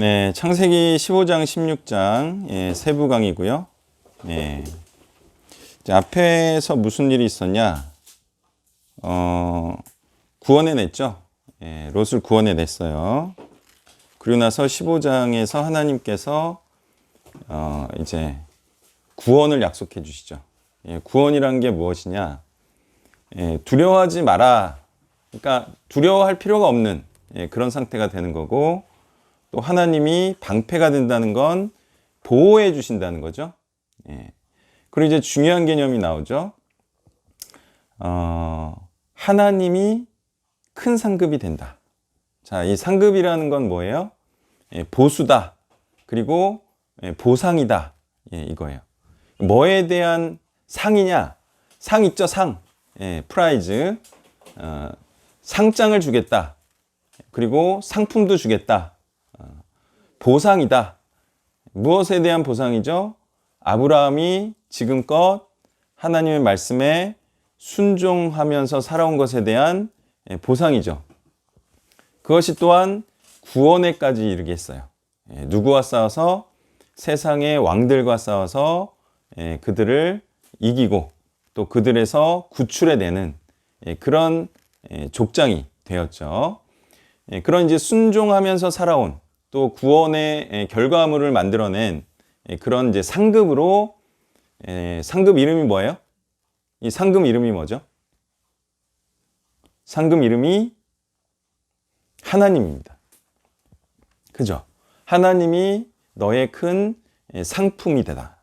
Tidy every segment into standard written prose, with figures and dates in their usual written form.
네, 창세기 15장, 16장 세부 강의고요. 네. 이제 앞에서 무슨 일이 있었냐? 구원해 냈죠. 롯을 구원해 냈어요. 그리고 나서 15장에서 하나님께서 이제 구원을 약속해 주시죠. 구원이란 게 무엇이냐? 두려워하지 마라. 그러니까 두려워할 필요가 없는 그런 상태가 되는 거고, 또 하나님이 방패가 된다는 건 보호해 주신다는 거죠. 그리고 이제 중요한 개념이 나오죠. 하나님이 큰 상급이 된다. 자, 이 상급이라는 건 뭐예요? 보수다. 그리고 보상이다. 이거예요. 뭐에 대한 상이냐? 상 있죠, 상. 프라이즈. 상장을 주겠다. 그리고 상품도 주겠다. 보상이다. 무엇에 대한 보상이죠? 아브라함이 지금껏 하나님의 말씀에 순종하면서 살아온 것에 대한 보상이죠. 그것이 또한 구원에까지 이르게 했어요. 누구와 싸워서? 세상의 왕들과 싸워서 그들을 이기고 또 그들에서 구출해내는 그런 족장이 되었죠. 그런 이제 순종하면서 살아온 또 구원의 결과물을 만들어낸 그런 이제 상급으로, 상급 이름이 뭐예요? 이 상급 이름이 뭐죠? 상급 이름이 하나님입니다. 그죠? 하나님이 너의 큰 상품이 되다.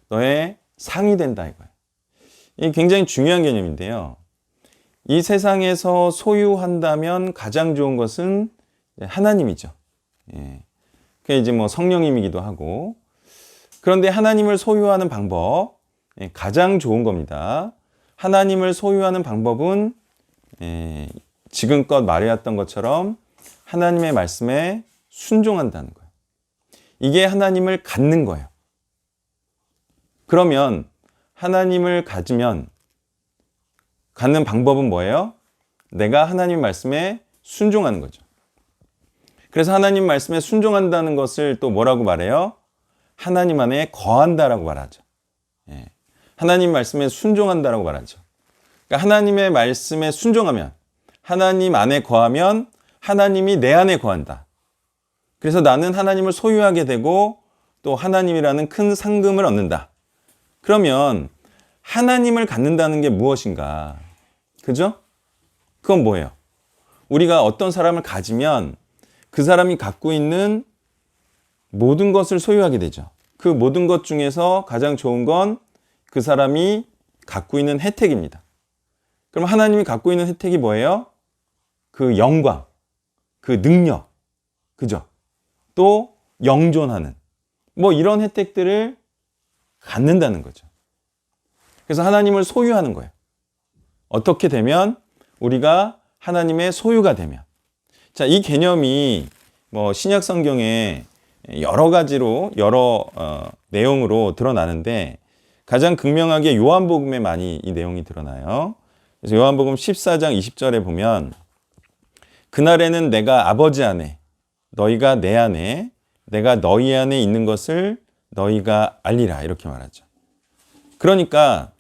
너의 상이 된다 이거예요. 이 굉장히 중요한 개념인데요. 이 세상에서 소유한다면 가장 좋은 것은 하나님이죠. 그게 이제 뭐 성령님이기도 하고. 그런데 하나님을 소유하는 방법, 가장 좋은 겁니다. 하나님을 소유하는 방법은 지금껏 말해왔던 것처럼 하나님의 말씀에 순종한다는 거예요. 이게 하나님을 갖는 거예요. 그러면 하나님을 가지면 갖는 방법은 뭐예요? 내가 하나님 말씀에 순종하는 거죠. 그래서 하나님 말씀에 순종한다는 것을 또 뭐라고 말해요? 하나님 안에 거한다라고 말하죠. 하나님 말씀에 순종한다라고 말하죠. 그러니까 하나님의 말씀에 순종하면, 하나님 안에 거하면 하나님이 내 안에 거한다. 그래서 나는 하나님을 소유하게 되고 또 하나님이라는 큰 상금을 얻는다. 그러면 하나님을 갖는다는 게 무엇인가? 그죠? 그건 뭐예요? 우리가 어떤 사람을 가지면 그 사람이 갖고 있는 모든 것을 소유하게 되죠. 그 모든 것 중에서 가장 좋은 건 그 사람이 갖고 있는 혜택입니다. 그럼 하나님이 갖고 있는 혜택이 뭐예요? 그 영광, 그 능력, 그죠? 또 영존하는 뭐 이런 혜택들을 갖는다는 거죠. 그래서 하나님을 소유하는 거예요. 어떻게 되면? 우리가 하나님의 소유가 되면. 자, 이 개념이 뭐 신약 성경에 여러 가지로 여러 내용으로 드러나는데 가장 극명하게 요한복음에 많이 이 내용이 드러나요. 그래서 요한복음 14장 20절에 보면 그날에는 내가 아버지 안에 너희가 내 안에 내가 너희 안에 있는 것을 너희가 알리라 이렇게 말하죠. 그러니까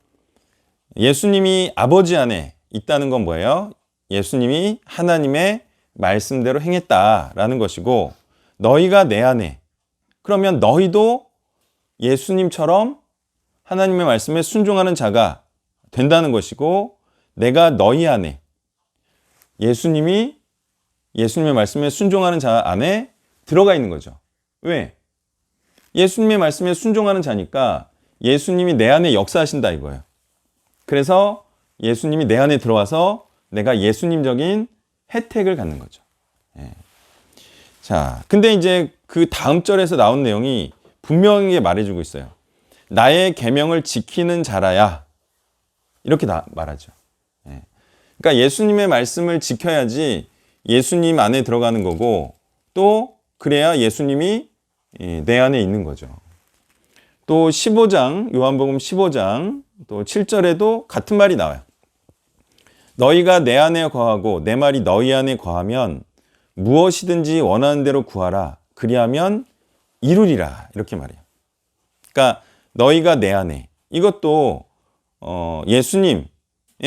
예수님이 아버지 안에 있다는 건 뭐예요? 예수님이 하나님의 말씀대로 행했다라는 것이고 너희가 내 안에, 그러면 너희도 예수님처럼 하나님의 말씀에 순종하는 자가 된다는 것이고 내가 너희 안에, 예수님이 예수님의 말씀에 순종하는 자 안에 들어가 있는 거죠. 왜? 예수님의 말씀에 순종하는 자니까 예수님이 내 안에 역사하신다 이거예요. 그래서 예수님이 내 안에 들어와서 내가 예수님적인 혜택을 갖는 거죠. 자, 근데 이제 그 다음 절에서 나온 내용이 분명하게 말해주고 있어요. 나의 계명을 지키는 자라야 이렇게 말하죠. 그러니까 예수님의 말씀을 지켜야지 예수님 안에 들어가는 거고 또 그래야 예수님이 내 안에 있는 거죠. 또 15장, 요한복음 15장 또 7절에도 같은 말이 나와요. 너희가 내 안에 거하고 내 말이 너희 안에 거하면 무엇이든지 원하는 대로 구하라 그리하면 이루리라. 이렇게 말해요. 그러니까 너희가 내 안에, 이것도 예수님의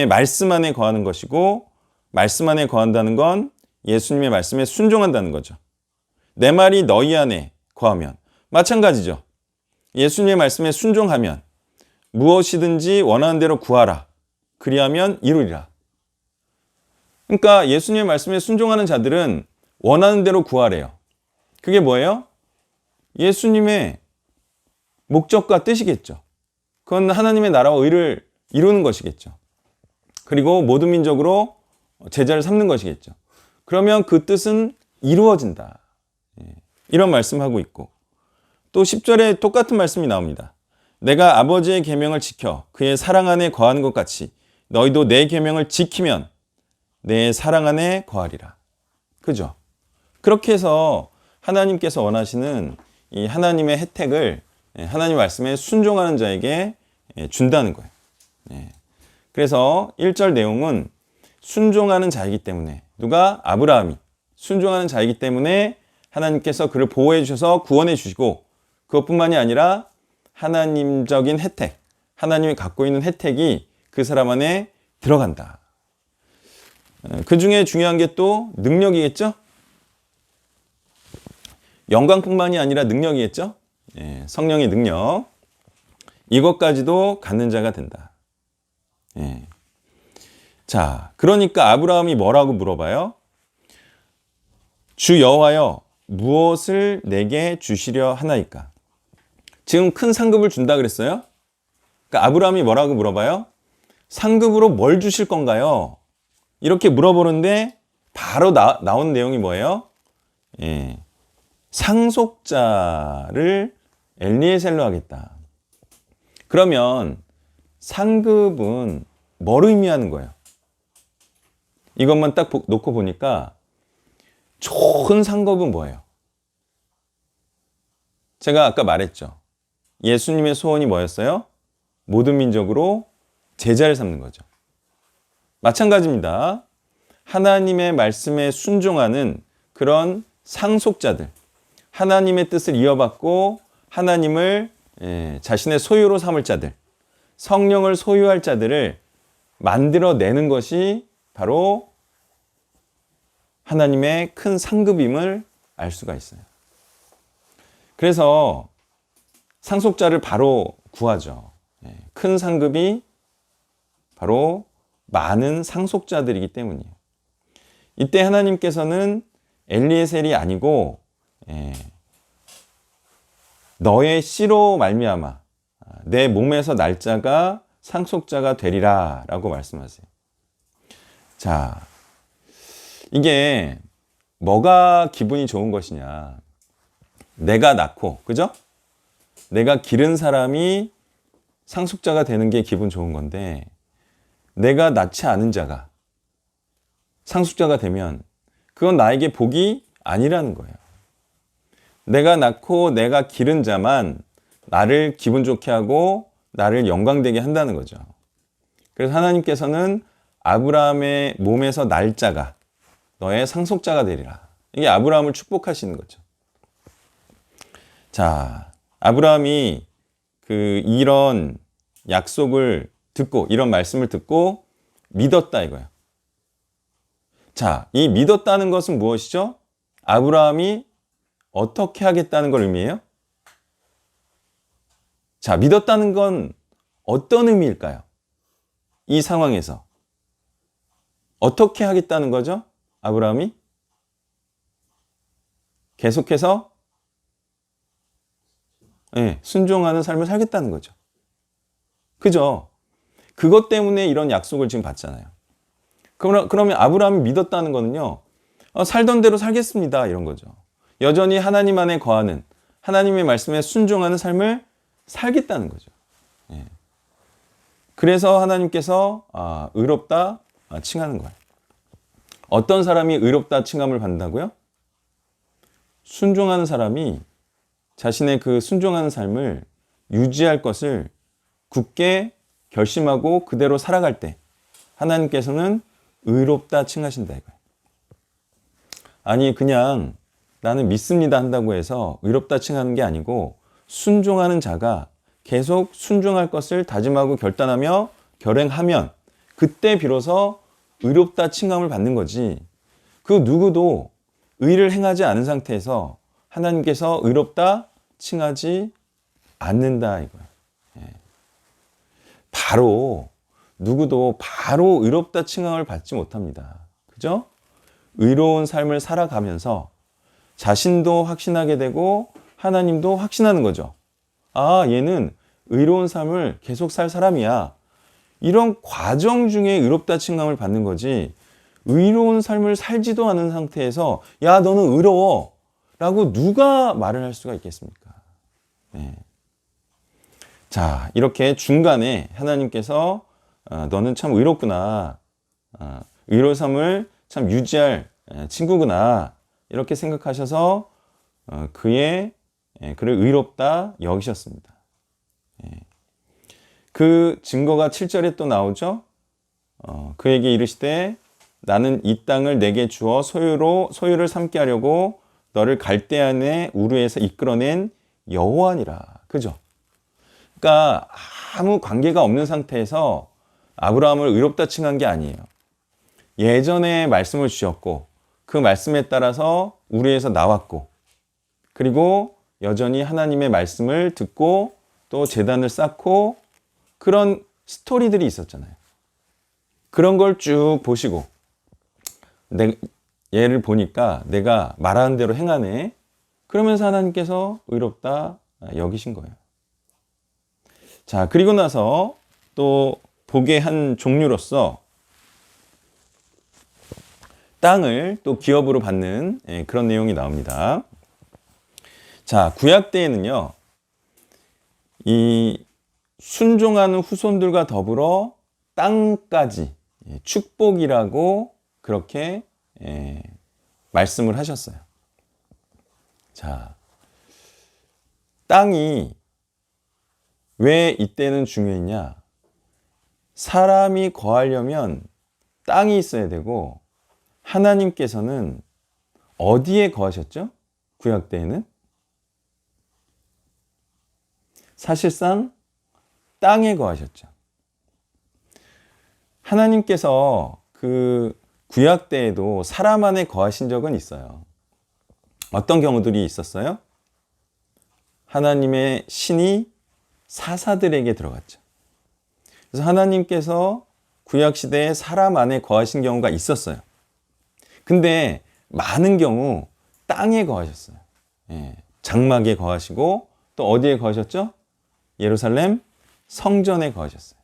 말씀 안에 거하는 것이고, 말씀 안에 거한다는 건 예수님의 말씀에 순종한다는 거죠. 내 말이 너희 안에 거하면 마찬가지죠. 예수님의 말씀에 순종하면 무엇이든지 원하는 대로 구하라. 그리하면 이루리라. 그러니까 예수님의 말씀에 순종하는 자들은 원하는 대로 구하래요. 그게 뭐예요? 예수님의 목적과 뜻이겠죠. 그건 하나님의 나라와 의를 이루는 것이겠죠. 그리고 모든 민족으로 제자를 삼는 것이겠죠. 그러면 그 뜻은 이루어진다. 이런 말씀하고 있고, 또 10절에 똑같은 말씀이 나옵니다. 내가 아버지의 계명을 지켜 그의 사랑 안에 거하는 것 같이 너희도 내 계명을 지키면 내 사랑 안에 거하리라. 그죠? 그렇게 해서 하나님께서 원하시는 이 하나님의 혜택을 하나님 말씀에 순종하는 자에게 준다는 거예요. 그래서 1절 내용은 순종하는 자이기 때문에, 누가? 아브라함이 순종하는 자이기 때문에 하나님께서 그를 보호해 주셔서 구원해 주시고, 그것뿐만이 아니라 하나님적인 혜택, 하나님이 갖고 있는 혜택이 그 사람 안에 들어간다. 그 중에 중요한 게 또 능력이겠죠? 영광뿐만이 아니라 능력이겠죠? 성령의 능력. 이것까지도 갖는 자가 된다. 자, 그러니까 아브라함이 뭐라고 물어봐요? 주 여호와여, 무엇을 내게 주시려 하나이까? 지금 큰 상급을 준다 그랬어요? 그러니까 아브라함이 뭐라고 물어봐요? 상급으로 뭘 주실 건가요? 이렇게 물어보는데 바로 나온 내용이 뭐예요? 상속자를 엘리에셀로 하겠다. 그러면 상급은 뭘 의미하는 거예요? 이것만 딱 놓고 보니까 좋은 상급은 뭐예요? 제가 아까 말했죠. 예수님의 소원이 뭐였어요? 모든 민족으로 제자를 삼는 거죠. 마찬가지입니다. 하나님의 말씀에 순종하는 그런 상속자들, 하나님의 뜻을 이어받고 하나님을 자신의 소유로 삼을 자들, 성령을 소유할 자들을 만들어내는 것이 바로 하나님의 큰 상급임을 알 수가 있어요. 그래서 상속자를 바로 구하죠. 큰 상급이 바로 많은 상속자들이기 때문이에요. 이때 하나님께서는 엘리에셀이 아니고 너의 씨로 말미암아 내 몸에서 날 자가 상속자가 되리라 라고 말씀하세요. 자, 이게 뭐가 기분이 좋은 것이냐? 내가 낳고, 그죠? 내가 기른 사람이 상속자가 되는 게 기분 좋은 건데, 내가 낳지 않은 자가 상속자가 되면 그건 나에게 복이 아니라는 거예요. 내가 낳고 내가 기른 자만 나를 기분 좋게 하고 나를 영광되게 한다는 거죠. 그래서 하나님께서는 아브라함의 몸에서 날 자가 너의 상속자가 되리라. 이게 아브라함을 축복하시는 거죠. 자, 아브라함이 이런 약속을 듣고, 이런 말씀을 듣고 믿었다 이거예요. 자, 이 믿었다는 것은 무엇이죠? 아브라함이 어떻게 하겠다는 걸 의미해요? 자, 믿었다는 건 어떤 의미일까요? 이 상황에서 어떻게 하겠다는 거죠? 아브라함이 계속해서 순종하는 삶을 살겠다는 거죠. 그죠? 그것 때문에 이런 약속을 지금 받잖아요. 그러면 아브라함이 믿었다는 거는요, 살던 대로 살겠습니다 이런 거죠. 여전히 하나님 안에 거하는, 하나님의 말씀에 순종하는 삶을 살겠다는 거죠. 그래서 하나님께서 의롭다 칭하는 거예요. 어떤 사람이 의롭다 칭함을 받는다고요? 순종하는 사람이 자신의 그 순종하는 삶을 유지할 것을 굳게 결심하고 그대로 살아갈 때 하나님께서는 의롭다 칭하신다 이거예요. 아니 그냥 나는 믿습니다 한다고 해서 의롭다 칭하는 게 아니고 순종하는 자가 계속 순종할 것을 다짐하고 결단하며 결행하면 그때 비로소 의롭다 칭함을 받는 거지. 그 누구도 의를 행하지 않은 상태에서 하나님께서 의롭다 칭하지 않는다 이거예요. 바로 누구도 바로 의롭다 칭함을 받지 못합니다. 그죠? 의로운 삶을 살아가면서 자신도 확신하게 되고 하나님도 확신하는 거죠. 아, 얘는 의로운 삶을 계속 살 사람이야. 이런 과정 중에 의롭다 칭함을 받는 거지, 의로운 삶을 살지도 않은 상태에서 야, 너는 의로워 라고 누가 말을 할 수가 있겠습니까? 네. 자, 이렇게 중간에 하나님께서 너는 참 의롭구나, 의로운 삶을 참 유지할 친구구나 이렇게 생각하셔서 그를 의롭다 여기셨습니다. 그 증거가 7절에 또 나오죠. 그에게 이르시되 나는 이 땅을 내게 주어 소유를 삼게 하려고 너를 갈대아의 우르에서 이끌어낸 여호와니라. 그죠? 그러니까 아무 관계가 없는 상태에서 아브라함을 의롭다 칭한 게 아니에요. 예전에 말씀을 주셨고 그 말씀에 따라서 우르에서 나왔고 그리고 여전히 하나님의 말씀을 듣고 또 제단을 쌓고 그런 스토리들이 있었잖아요. 그런 걸 쭉 보시고 얘를 보니까 내가 말하는 대로 행하네. 그러면서 하나님께서 의롭다 여기신 거예요. 자, 그리고 나서 또 복의 한 종류로서 땅을 또 기업으로 받는 그런 내용이 나옵니다. 자, 구약 때에는요, 이 순종하는 후손들과 더불어 땅까지 축복이라고 그렇게 말씀을 하셨어요. 자, 땅이 왜 이때는 중요했냐? 사람이 거하려면 땅이 있어야 되고 하나님께서는 어디에 거하셨죠? 구약 때에는 사실상 땅에 거하셨죠. 하나님께서 그 구약 때에도 사람 안에 거하신 적은 있어요. 어떤 경우들이 있었어요? 하나님의 신이 사사들에게 들어갔죠. 그래서 하나님께서 구약 시대에 사람 안에 거하신 경우가 있었어요. 근데 많은 경우 땅에 거하셨어요. 장막에 거하시고 또 어디에 거하셨죠? 예루살렘 성전에 거하셨어요.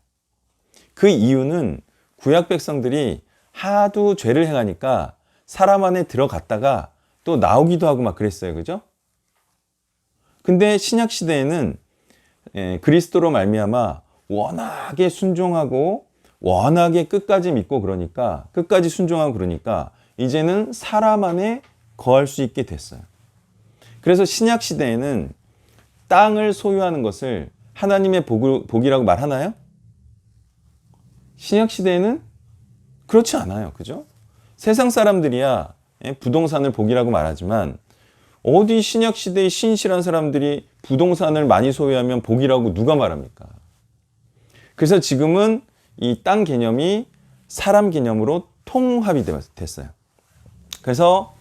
그 이유는 구약 백성들이 하도 죄를 행하니까 사람 안에 들어갔다가 또 나오기도 하고 막 그랬어요. 그죠? 근데 신약 시대에는 그리스도로 말미암아 워낙에 순종하고 워낙에 끝까지 믿고 그러니까 끝까지 순종하고 그러니까 이제는 사람 안에 거할 수 있게 됐어요. 그래서 신약 시대에는 땅을 소유하는 것을 하나님의 복이라고 말하나요? 신약 시대에는 그렇지 않아요. 그죠? 세상 사람들이야 부동산을 복이라고 말하지만 어디 신약 시대의 신실한 사람들이 부동산을 많이 소유하면 복이라고 누가 말합니까? 그래서 지금은 이 땅 개념이 사람 개념으로 통합이 됐어요. 그래서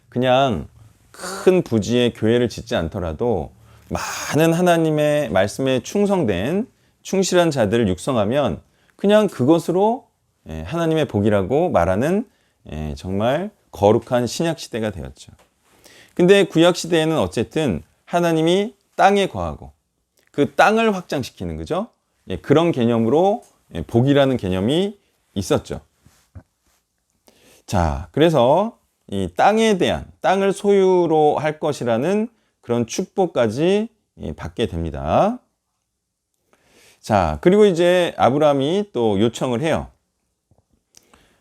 그냥 큰 부지의 교회를 짓지 않더라도 많은 하나님의 말씀에 충성된 충실한 자들을 육성하면 그냥 그것으로 하나님의 복이라고 말하는 정말 거룩한 신약 시대가 되었죠. 근데 구약 시대에는 어쨌든 하나님이 땅에 거하고 그 땅을 확장시키는 거죠. 그런 개념으로 복이라는 개념이 있었죠. 자, 그래서 이 땅에 대한 땅을 소유로 할 것이라는 그런 축복까지 받게 됩니다. 자, 그리고 이제 아브라함이 또 요청을 해요.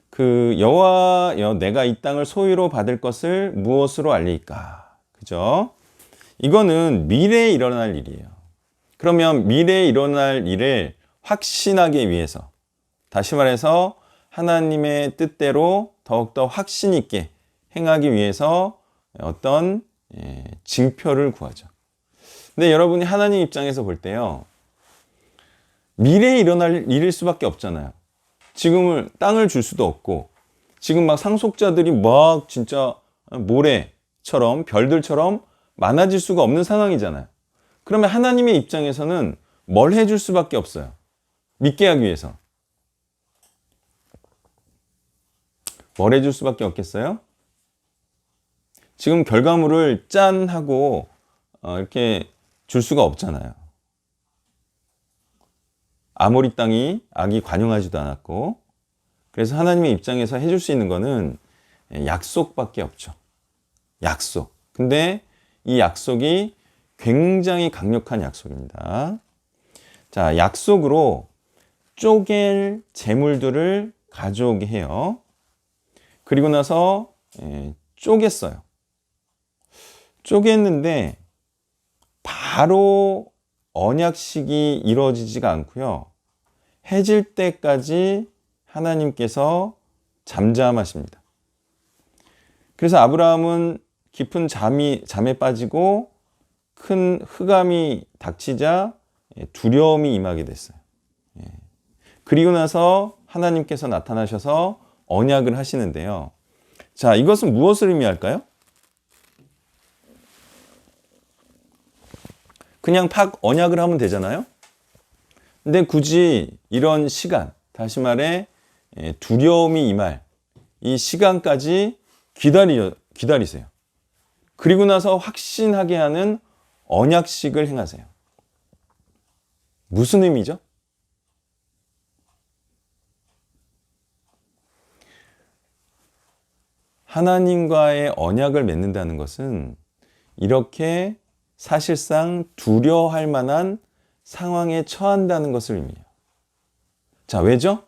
그 여호와여, 내가 이 땅을 소유로 받을 것을 무엇으로 알리까? 그죠? 이거는 미래에 일어날 일이에요. 그러면 미래에 일어날 일을 확신하기 위해서, 다시 말해서 하나님의 뜻대로 더욱더 확신 있게 행하기 위해서 어떤 징표를 구하죠. 근데 여러분이 하나님 입장에서 볼 때요, 미래에 일어날 일일 수밖에 없잖아요. 지금을 땅을 줄 수도 없고, 지금 막 상속자들이 막 진짜 모래처럼 별들처럼 많아질 수가 없는 상황이잖아요. 그러면 하나님의 입장에서는 뭘 해줄 수밖에 없어요. 믿게 하기 위해서. 뭘 해줄 수밖에 없겠어요? 지금 결과물을 짠 하고 이렇게 줄 수가 없잖아요. 아모리 땅이 악이 관용하지도 않았고, 그래서 하나님의 입장에서 해줄 수 있는 거는 약속밖에 없죠. 약속. 근데 이 약속이 굉장히 강력한 약속입니다. 자, 약속으로 쪼갤 재물들을 가져오게 해요. 그리고 나서 쪼갰어요. 쪼갰는데 바로 언약식이 이루어지지가 않고요. 해질 때까지 하나님께서 잠잠하십니다. 그래서 아브라함은 깊은 잠에 빠지고 큰 흑암이 닥치자 두려움이 임하게 됐어요. 그리고 나서 하나님께서 나타나셔서 언약을 하시는데요. 자, 이것은 무엇을 의미할까요? 그냥 언약을 하면 되잖아요. 근데 굳이 이런 시간, 다시 말해 두려움이 임할 이 시간까지 기다리세요. 그리고 나서 확신하게 하는 언약식을 행하세요. 무슨 의미죠? 하나님과의 언약을 맺는다는 것은 이렇게 사실상 두려워할 만한 상황에 처한다는 것을 의미해요. 자, 왜죠?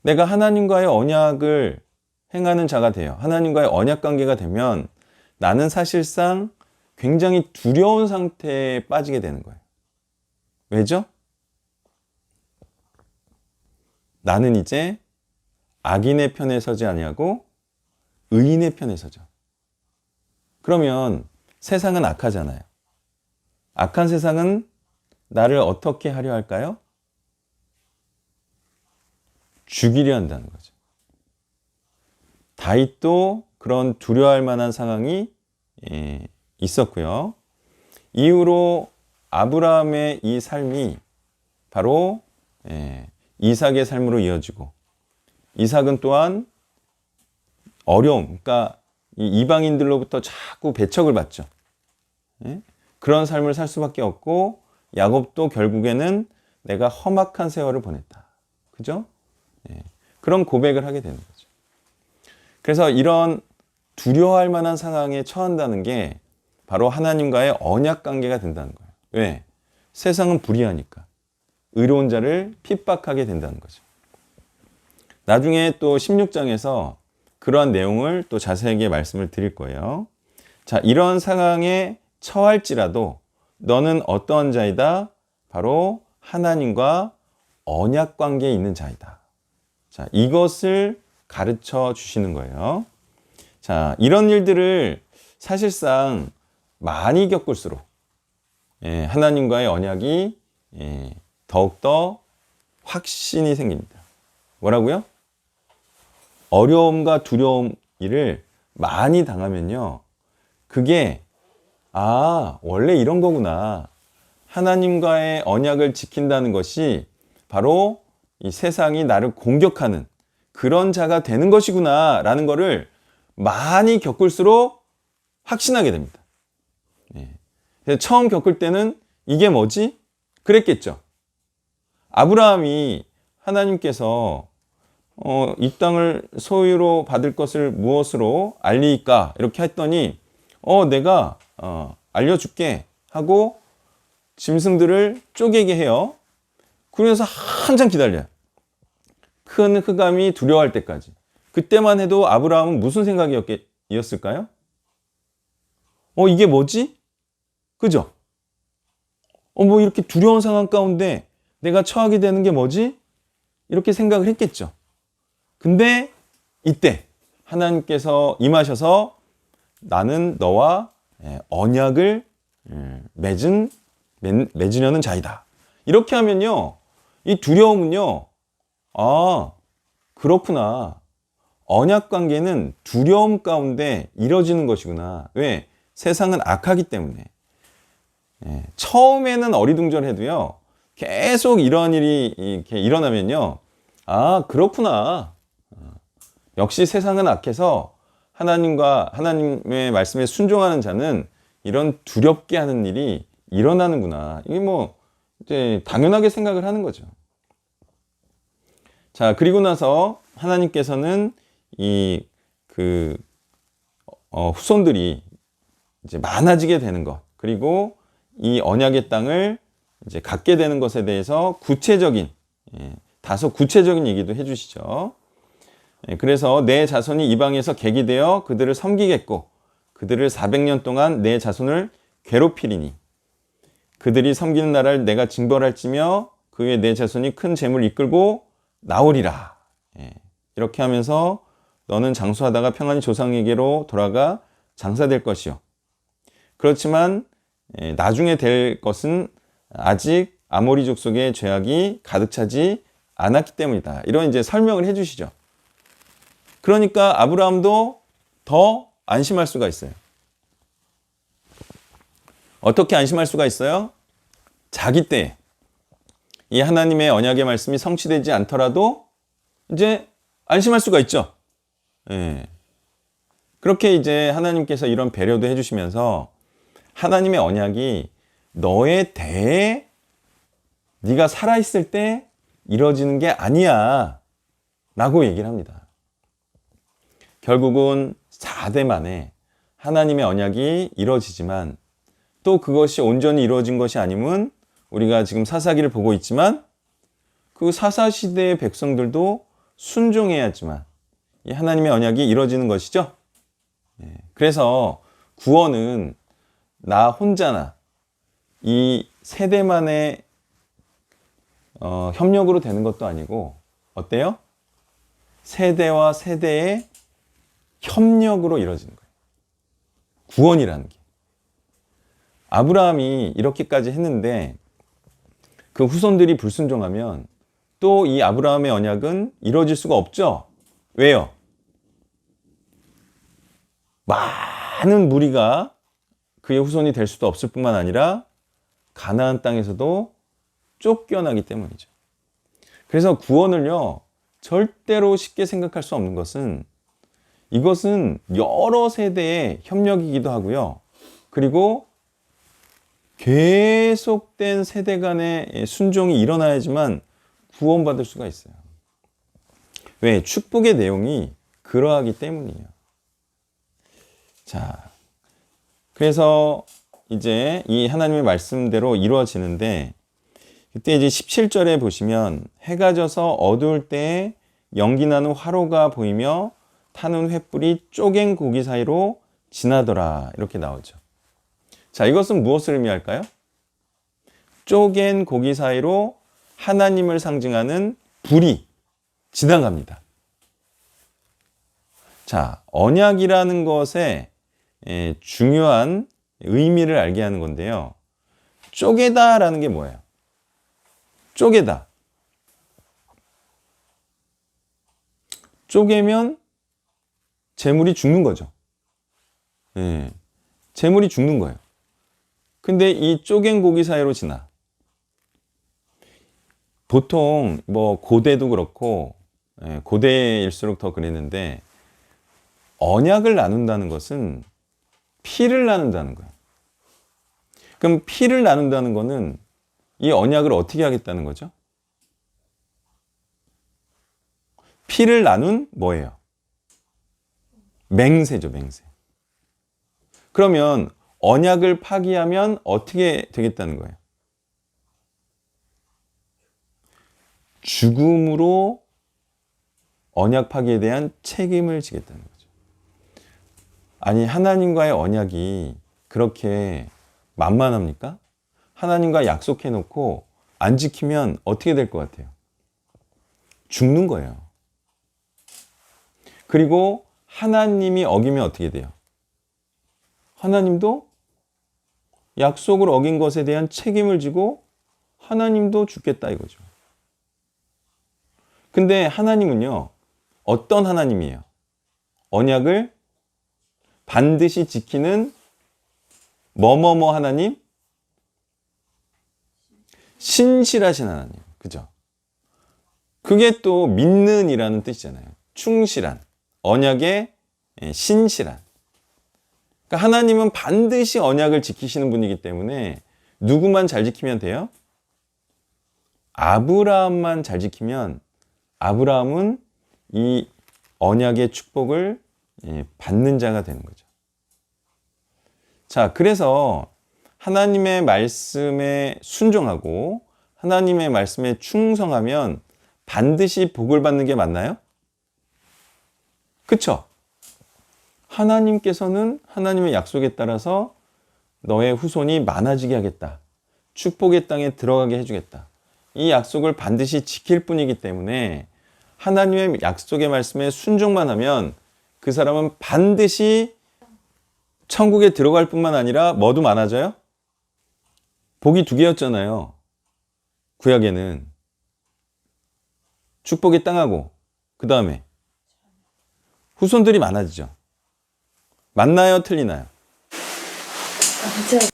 내가 하나님과의 언약을 행하는 자가 돼요. 하나님과의 언약 관계가 되면 나는 사실상 굉장히 두려운 상태에 빠지게 되는 거예요. 왜죠? 나는 이제 악인의 편에 서지 아니하고 의인의 편에 서죠. 그러면 세상은 악하잖아요. 악한 세상은 나를 어떻게 하려 할까요? 죽이려 한다는 거죠. 다윗도 그런 두려워할 만한 상황이 있었고요. 이후로 아브라함의 이 삶이 바로 이삭의 삶으로 이어지고, 이삭은 또한 어려움, 그러니까 이방인들로부터 자꾸 배척을 받죠. 그런 삶을 살 수밖에 없고, 야곱도 결국에는 내가 험악한 세월을 보냈다. 그죠? 그런 고백을 하게 되는 거죠. 그래서 이런 두려워할 만한 상황에 처한다는 게 바로 하나님과의 언약 관계가 된다는 거예요. 왜? 세상은 불의하니까. 의로운 자를 핍박하게 된다는 거죠. 나중에 또 16장에서 그러한 내용을 또 자세하게 말씀을 드릴 거예요. 자, 이런 상황에 처할지라도 너는 어떠한 자이다? 바로 하나님과 언약 관계에 있는 자이다. 자, 이것을 가르쳐 주시는 거예요. 자, 이런 일들을 사실상 많이 겪을수록 하나님과의 언약이 더욱더 확신이 생깁니다. 뭐라고요? 어려움과 두려움 일을 많이 당하면요, 그게 원래 이런 거구나. 하나님과의 언약을 지킨다는 것이 바로 이 세상이 나를 공격하는 그런 자가 되는 것이구나 라는 거를 많이 겪을수록 확신하게 됩니다. 그래서 처음 겪을 때는 이게 뭐지? 그랬겠죠. 아브라함이 하나님께서 이 땅을 소유로 받을 것을 무엇으로 알리까? 이렇게 했더니 내가 알려줄게 하고 짐승들을 쪼개게 해요. 그래서 한참 기다려요. 큰 흑암이 두려워할 때까지. 그때만 해도 아브라함은 무슨 생각이었을까요? 이게 뭐지? 그죠? 뭐 이렇게 두려운 상황 가운데 내가 처하게 되는 게 뭐지? 이렇게 생각을 했겠죠. 근데 이때 하나님께서 임하셔서 나는 너와 언약을 맺으려는 자이다. 이렇게 하면요, 이 두려움은요, 아, 그렇구나. 언약 관계는 두려움 가운데 이뤄지는 것이구나. 왜? 세상은 악하기 때문에. 처음에는 어리둥절해도요, 계속 이런 일이 이렇게 일어나면요, 아, 그렇구나. 역시 세상은 악해서 하나님의 말씀에 순종하는 자는 이런 두렵게 하는 일이 일어나는구나. 이게 뭐, 이제 당연하게 생각을 하는 거죠. 자, 그리고 나서 하나님께서는 후손들이 이제 많아지게 되는 것, 그리고 이 언약의 땅을 이제 갖게 되는 것에 대해서 다소 구체적인 얘기도 해주시죠. 그래서 내 자손이 이방에서 객이 되어 그들을 섬기겠고, 그들을 400년 동안 내 자손을 괴롭히리니, 그들이 섬기는 나라를 내가 징벌할지며 그 후에 내 자손이 큰 재물을 이끌고 나오리라. 이렇게 하면서 너는 장수하다가 평안히 조상에게로 돌아가 장사될 것이요. 그렇지만 나중에 될 것은 아직 아모리 족속의 죄악이 가득 차지 않았기 때문이다. 이런 이제 설명을 해주시죠. 그러니까 아브라함도 더 안심할 수가 있어요. 어떻게 안심할 수가 있어요? 자기 때 이 하나님의 언약의 말씀이 성취되지 않더라도 이제 안심할 수가 있죠. 그렇게 이제 하나님께서 이런 배려도 해주시면서 하나님의 언약이 너의 대에 네가 살아있을 때 이루어지는 게 아니야 라고 얘기를 합니다. 결국은 4대 만에 하나님의 언약이 이루어지지만, 또 그것이 온전히 이루어진 것이 아니면 우리가 지금 사사기를 보고 있지만 그 사사시대의 백성들도 순종해야지만 이 하나님의 언약이 이루어지는 것이죠. 그래서 구원은 나 혼자나 이 세대만의 협력으로 되는 것도 아니고, 어때요? 세대와 세대의 협력으로 이루어지는 거예요. 구원이라는 게. 아브라함이 이렇게까지 했는데 그 후손들이 불순종하면 또 이 아브라함의 언약은 이루어질 수가 없죠. 왜요? 많은 무리가 그의 후손이 될 수도 없을 뿐만 아니라 가나안 땅에서도 쫓겨나기 때문이죠. 그래서 구원을요, 절대로 쉽게 생각할 수 없는 것은, 이것은 여러 세대의 협력이기도 하고요. 그리고 계속된 세대 간의 순종이 일어나야지만 구원받을 수가 있어요. 왜? 축복의 내용이 그러하기 때문이에요. 자, 그래서 이제 이 하나님의 말씀대로 이루어지는데, 그때 이제 17절에 보시면 해가 져서 어두울 때에 연기 나는 화로가 보이며 타는 횃불이 쪼갠 고기 사이로 지나더라. 이렇게 나오죠. 자, 이것은 무엇을 의미할까요? 쪼갠 고기 사이로 하나님을 상징하는 불이 지나갑니다. 자, 언약이라는 것의 중요한 의미를 알게 하는 건데요. 쪼개다라는 게 뭐예요? 쪼개다. 쪼개면 재물이 죽는 거죠. 재물이 죽는 거예요. 근데 이 쪼갠 고기 사이로 지나. 보통 뭐 고대도 그렇고 고대일수록 더 그랬는데, 언약을 나눈다는 것은 피를 나눈다는 거예요. 그럼 피를 나눈다는 거는 이 언약을 어떻게 하겠다는 거죠? 피를 나눈 뭐예요? 맹세죠, 맹세. 그러면 언약을 파기하면 어떻게 되겠다는 거예요? 죽음으로 언약 파기에 대한 책임을 지겠다는 거죠. 아니, 하나님과의 언약이 그렇게 만만합니까? 하나님과 약속해놓고 안 지키면 어떻게 될 것 같아요? 죽는 거예요. 그리고 하나님이 어기면 어떻게 돼요? 하나님도 약속을 어긴 것에 대한 책임을 지고 하나님도 죽겠다 이거죠. 근데 하나님은요, 어떤 하나님이에요? 언약을 반드시 지키는 뭐뭐뭐 하나님? 신실하신 하나님. 그죠? 그게 또 믿는이라는 뜻이잖아요. 충실한, 언약에 신실한. 그러니까 하나님은 반드시 언약을 지키시는 분이기 때문에 누구만 잘 지키면 돼요? 아브라함만 잘 지키면 아브라함은 이 언약의 축복을 받는 자가 되는 거죠. 자, 그래서 하나님의 말씀에 순종하고 하나님의 말씀에 충성하면 반드시 복을 받는 게 맞나요? 그쵸? 하나님께서는 하나님의 약속에 따라서 너의 후손이 많아지게 하겠다. 축복의 땅에 들어가게 해주겠다. 이 약속을 반드시 지킬 뿐이기 때문에 하나님의 약속의 말씀에 순종만 하면 그 사람은 반드시 천국에 들어갈 뿐만 아니라 뭐도 많아져요? 복이 2개였잖아요. 구약에는. 축복의 땅하고 그 다음에 후손들이 많아지죠. 맞나요? 틀리나요?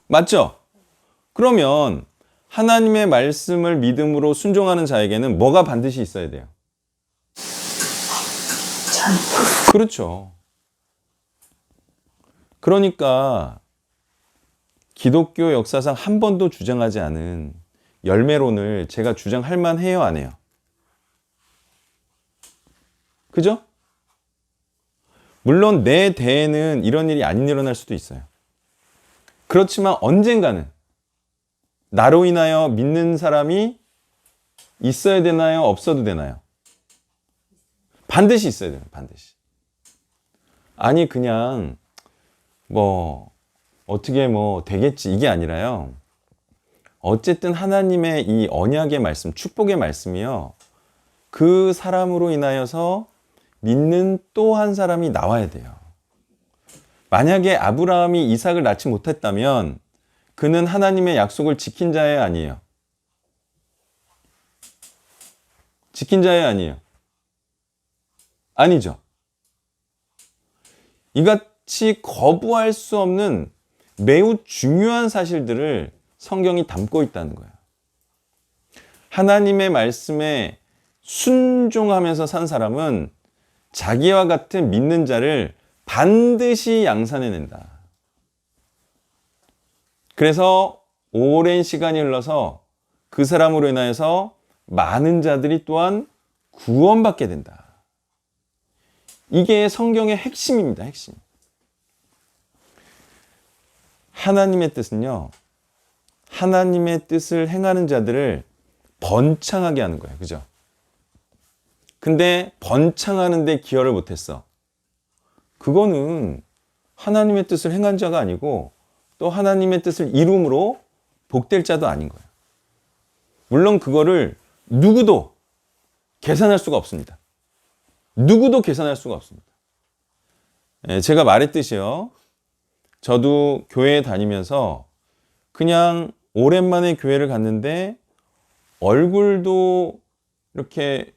맞죠? 그러면 하나님의 말씀을 믿음으로 순종하는 자에게는 뭐가 반드시 있어야 돼요? 그렇죠. 그러니까 기독교 역사상 한 번도 주장하지 않은 열매론을 제가 주장할 만해요, 안 해요? 그죠? 물론 내 대에는 이런 일이 안 일어날 수도 있어요. 그렇지만 언젠가는 나로 인하여 믿는 사람이 있어야 되나요? 없어도 되나요? 반드시 있어야 돼요. 반드시. 아니 그냥 어떻게 되겠지 이게 아니라요. 어쨌든 하나님의 이 언약의 말씀, 축복의 말씀이요. 그 사람으로 인하여서 믿는 또 한 사람이 나와야 돼요. 만약에 아브라함이 이삭을 낳지 못했다면 그는 하나님의 약속을 지킨 자예요, 아니에요? 지킨 자예요, 아니에요? 아니죠. 이같이 거부할 수 없는 매우 중요한 사실들을 성경이 담고 있다는 거예요. 하나님의 말씀에 순종하면서 산 사람은 자기와 같은 믿는 자를 반드시 양산해낸다. 그래서 오랜 시간이 흘러서 그 사람으로 인하여서 많은 자들이 또한 구원받게 된다. 이게 성경의 핵심입니다. 핵심. 하나님의 뜻은요. 하나님의 뜻을 행하는 자들을 번창하게 하는 거예요. 그죠? 근데 번창하는데 기여를 못했어. 그거는 하나님의 뜻을 행한 자가 아니고 또 하나님의 뜻을 이룸으로 복될 자도 아닌 거예요. 물론 그거를 누구도 계산할 수가 없습니다. 누구도 계산할 수가 없습니다. 제가 말했듯이요. 저도 교회에 다니면서 그냥 오랜만에 교회를 갔는데 얼굴도 이렇게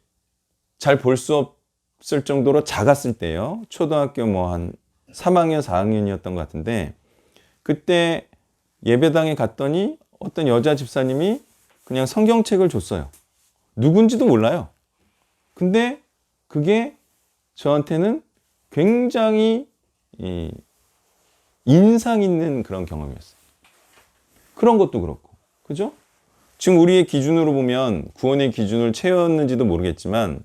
잘 볼 수 없을 정도로 작았을 때요. 초등학교 한 3학년, 4학년이었던 것 같은데 그때 예배당에 갔더니 어떤 여자 집사님이 그냥 성경책을 줬어요. 누군지도 몰라요. 근데 그게 저한테는 굉장히 인상 있는 그런 경험이었어요. 그런 것도 그렇고. 그죠? 지금 우리의 기준으로 보면 구원의 기준을 채웠는지도 모르겠지만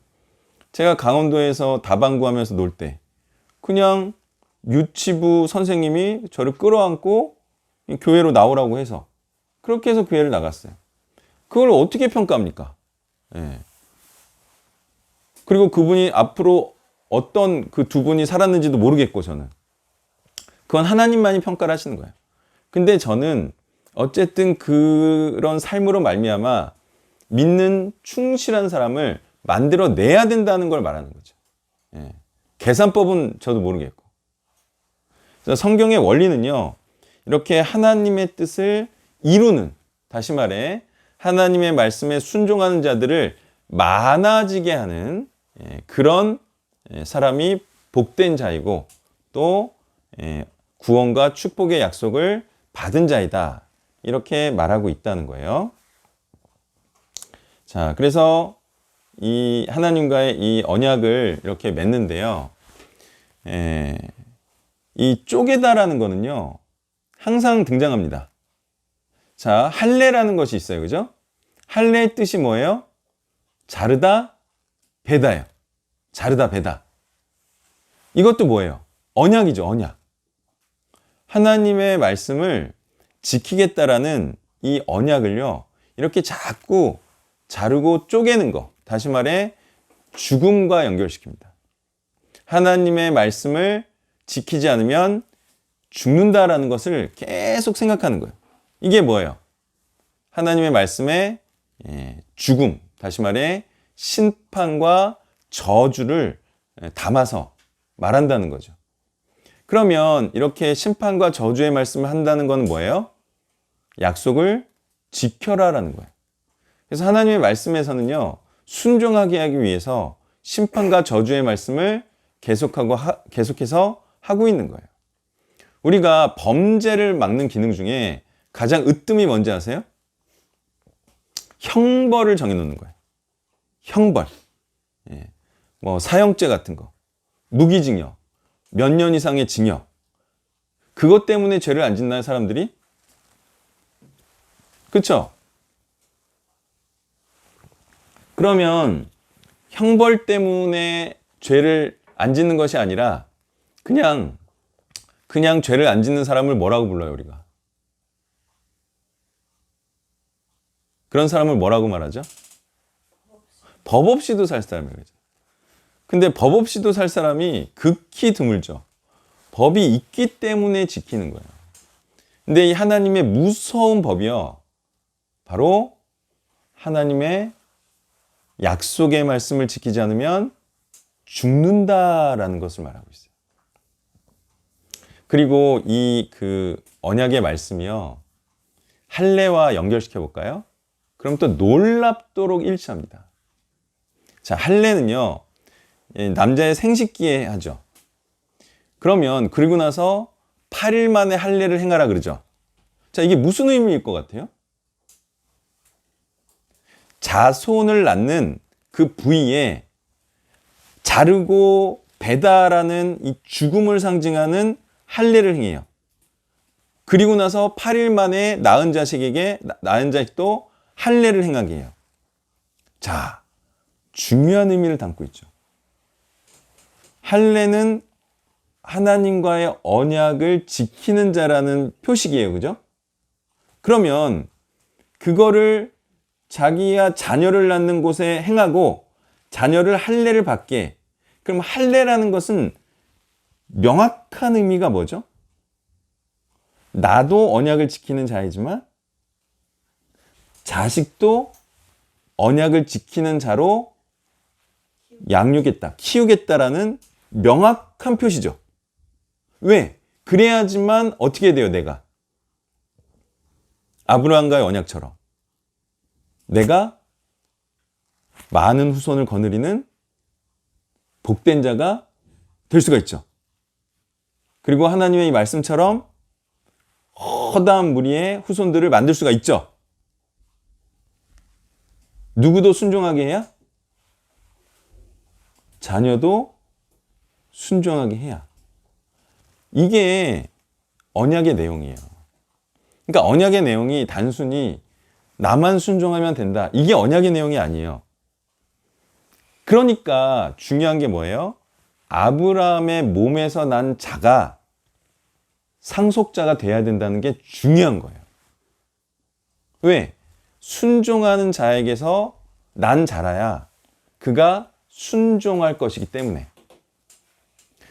제가 강원도에서 다방구 하면서 놀 때 그냥 유치부 선생님이 저를 끌어안고 교회로 나오라고 해서 그렇게 해서 교회를 나갔어요. 그걸 어떻게 평가합니까? 예. 그리고 그분이 앞으로 어떤 그 두 분이 살았는지도 모르겠고 저는. 그건 하나님만이 평가를 하시는 거예요. 근데 저는 어쨌든 그런 삶으로 말미암아 믿는 충실한 사람을 만들어내야 된다는 걸 말하는 거죠. 예. 계산법은 저도 모르겠고. 성경의 원리는요, 이렇게 하나님의 뜻을 이루는, 다시 말해 하나님의 말씀에 순종하는 자들을 많아지게 하는 그런 사람이 복된 자이고, 또 구원과 축복의 약속을 받은 자이다, 이렇게 말하고 있다는 거예요. 자, 그래서 이 하나님과의 이 언약을 이렇게 맺는데요, 이 쪼개다라는 거는요, 항상 등장합니다. 자, 할례라는 것이 있어요. 그죠? 할례의 뜻이 뭐예요? 자르다, 베다예요. 자르다, 베다. 이것도 뭐예요? 언약이죠, 언약. 하나님의 말씀을 지키겠다라는 이 언약을요, 이렇게 자꾸 자르고 쪼개는 거, 다시 말해 죽음과 연결시킵니다. 하나님의 말씀을 지키지 않으면 죽는다라는 것을 계속 생각하는 거예요. 이게 뭐예요? 하나님의 말씀에 죽음, 다시 말해 심판과 저주를 담아서 말한다는 거죠. 그러면 이렇게 심판과 저주의 말씀을 한다는 건 뭐예요? 약속을 지켜라라는 거예요. 그래서 하나님의 말씀에서는요, 순종하게 하기 위해서 심판과 저주의 말씀을 계속해서 하고 있는 거예요. 우리가 범죄를 막는 기능 중에 가장 으뜸이 뭔지 아세요? 형벌을 정해놓는 거예요. 형벌. 뭐 사형죄 같은 거, 무기징역, 몇 년 이상의 징역. 그것 때문에 죄를 안 짓나요, 사람들이? 그렇죠? 그러면 형벌 때문에 죄를 안 짓는 것이 아니라 그냥 죄를 안 짓는 사람을 뭐라고 불러요, 우리가? 그런 사람을 뭐라고 말하죠? 법 없이도 살 사람이에요. 근데 법 없이도 살 사람이 극히 드물죠. 법이 있기 때문에 지키는 거예요. 근데 이 하나님의 무서운 법이요, 바로 하나님의 약속의 말씀을 지키지 않으면 죽는다라는 것을 말하고 있어요. 그리고 이 언약의 말씀이요, 할례와 연결시켜 볼까요? 그럼 또 놀랍도록 일치합니다. 자, 할례는요, 남자의 생식기에 하죠. 그러면 그리고 나서 8일 만에 할례를 행하라 그러죠. 자, 이게 무슨 의미일 것 같아요? 자손을 낳는 그 부위에 자르고 베다라는 이 죽음을 상징하는 할례를 행해요. 그리고 나서 8일 만에 낳은 자식도 할례를 행하게 해요. 자, 중요한 의미를 담고 있죠. 할례는 하나님과의 언약을 지키는 자라는 표식이에요. 그죠? 그러면 그거를 자기가 자녀를 낳는 곳에 행하고 자녀를 할례를 받게. 그럼 할례라는 것은 명확한 의미가 뭐죠? 나도 언약을 지키는 자이지만 자식도 언약을 지키는 자로 양육했다, 키우겠다라는 명확한 표시죠. 왜? 그래야지만 어떻게 돼요, 내가? 아브라함과의 언약처럼 내가 많은 후손을 거느리는 복된 자가 될 수가 있죠. 그리고 하나님의 이 말씀처럼 허다한 무리의 후손들을 만들 수가 있죠. 누구도 순종하게 해야? 자녀도 순종하게 해야. 이게 언약의 내용이에요. 그러니까 언약의 내용이 단순히 나만 순종하면 된다, 이게 언약의 내용이 아니에요. 그러니까 중요한 게 뭐예요? 아브라함의 몸에서 난 자가 상속자가 돼야 된다는 게 중요한 거예요. 왜? 순종하는 자에게서 난 자라야 그가 순종할 것이기 때문에.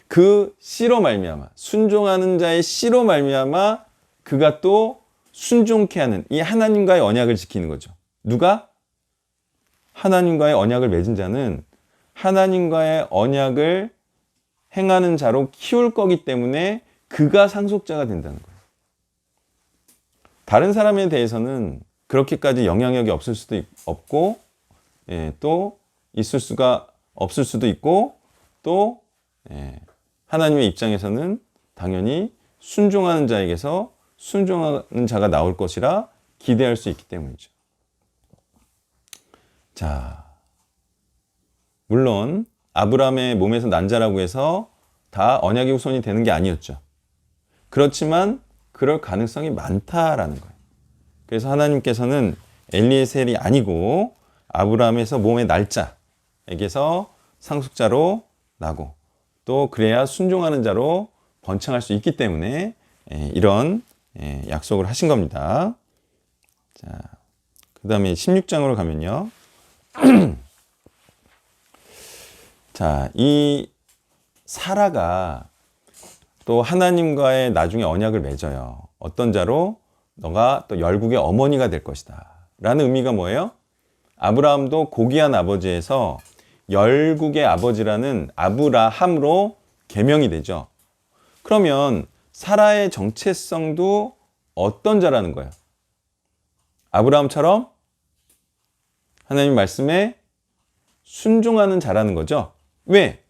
그 씨로 말미암아, 순종하는 자의 씨로 말미암아 그가 또 순종케 하는 이 하나님과의 언약을 지키는 거죠. 누가? 하나님과의 언약을 맺은 자는 하나님과의 언약을 행하는 자로 키울 거기 때문에 그가 상속자가 된다는 거예요. 다른 사람에 대해서는 그렇게까지 영향력이 없을 수도 없고, 또 있을 수가 없을 수도 있고, 또 하나님의 입장에서는 당연히 순종하는 자에게서 순종하는 자가 나올 것이라 기대할 수 있기 때문이죠. 자, 물론 아브라함의 몸에서 난 자라고 해서 다 언약의 후손이 되는 게 아니었죠. 그렇지만 그럴 가능성이 많다라는 거예요. 그래서 하나님께서는 엘리에셀이 아니고 아브라함에서 몸의 날짜에게서 상속자로 나고, 또 그래야 순종하는 자로 번창할 수 있기 때문에 이런 약속을 하신 겁니다. 자, 그 다음에 16장으로 가면요. 자, 이 사라가 또 하나님과의 나중에 언약을 맺어요. 어떤 자로? 너가 또 열국의 어머니가 될 것이다 라는 의미가 뭐예요? 아브라함도 고귀한 아버지에서 열국의 아버지라는 아브라함으로 계명이 되죠. 그러면 사라의 정체성도 어떤 자라는 거예요? 아브라함처럼 하나님 말씀에 순종하는 자라는 거죠. 왜?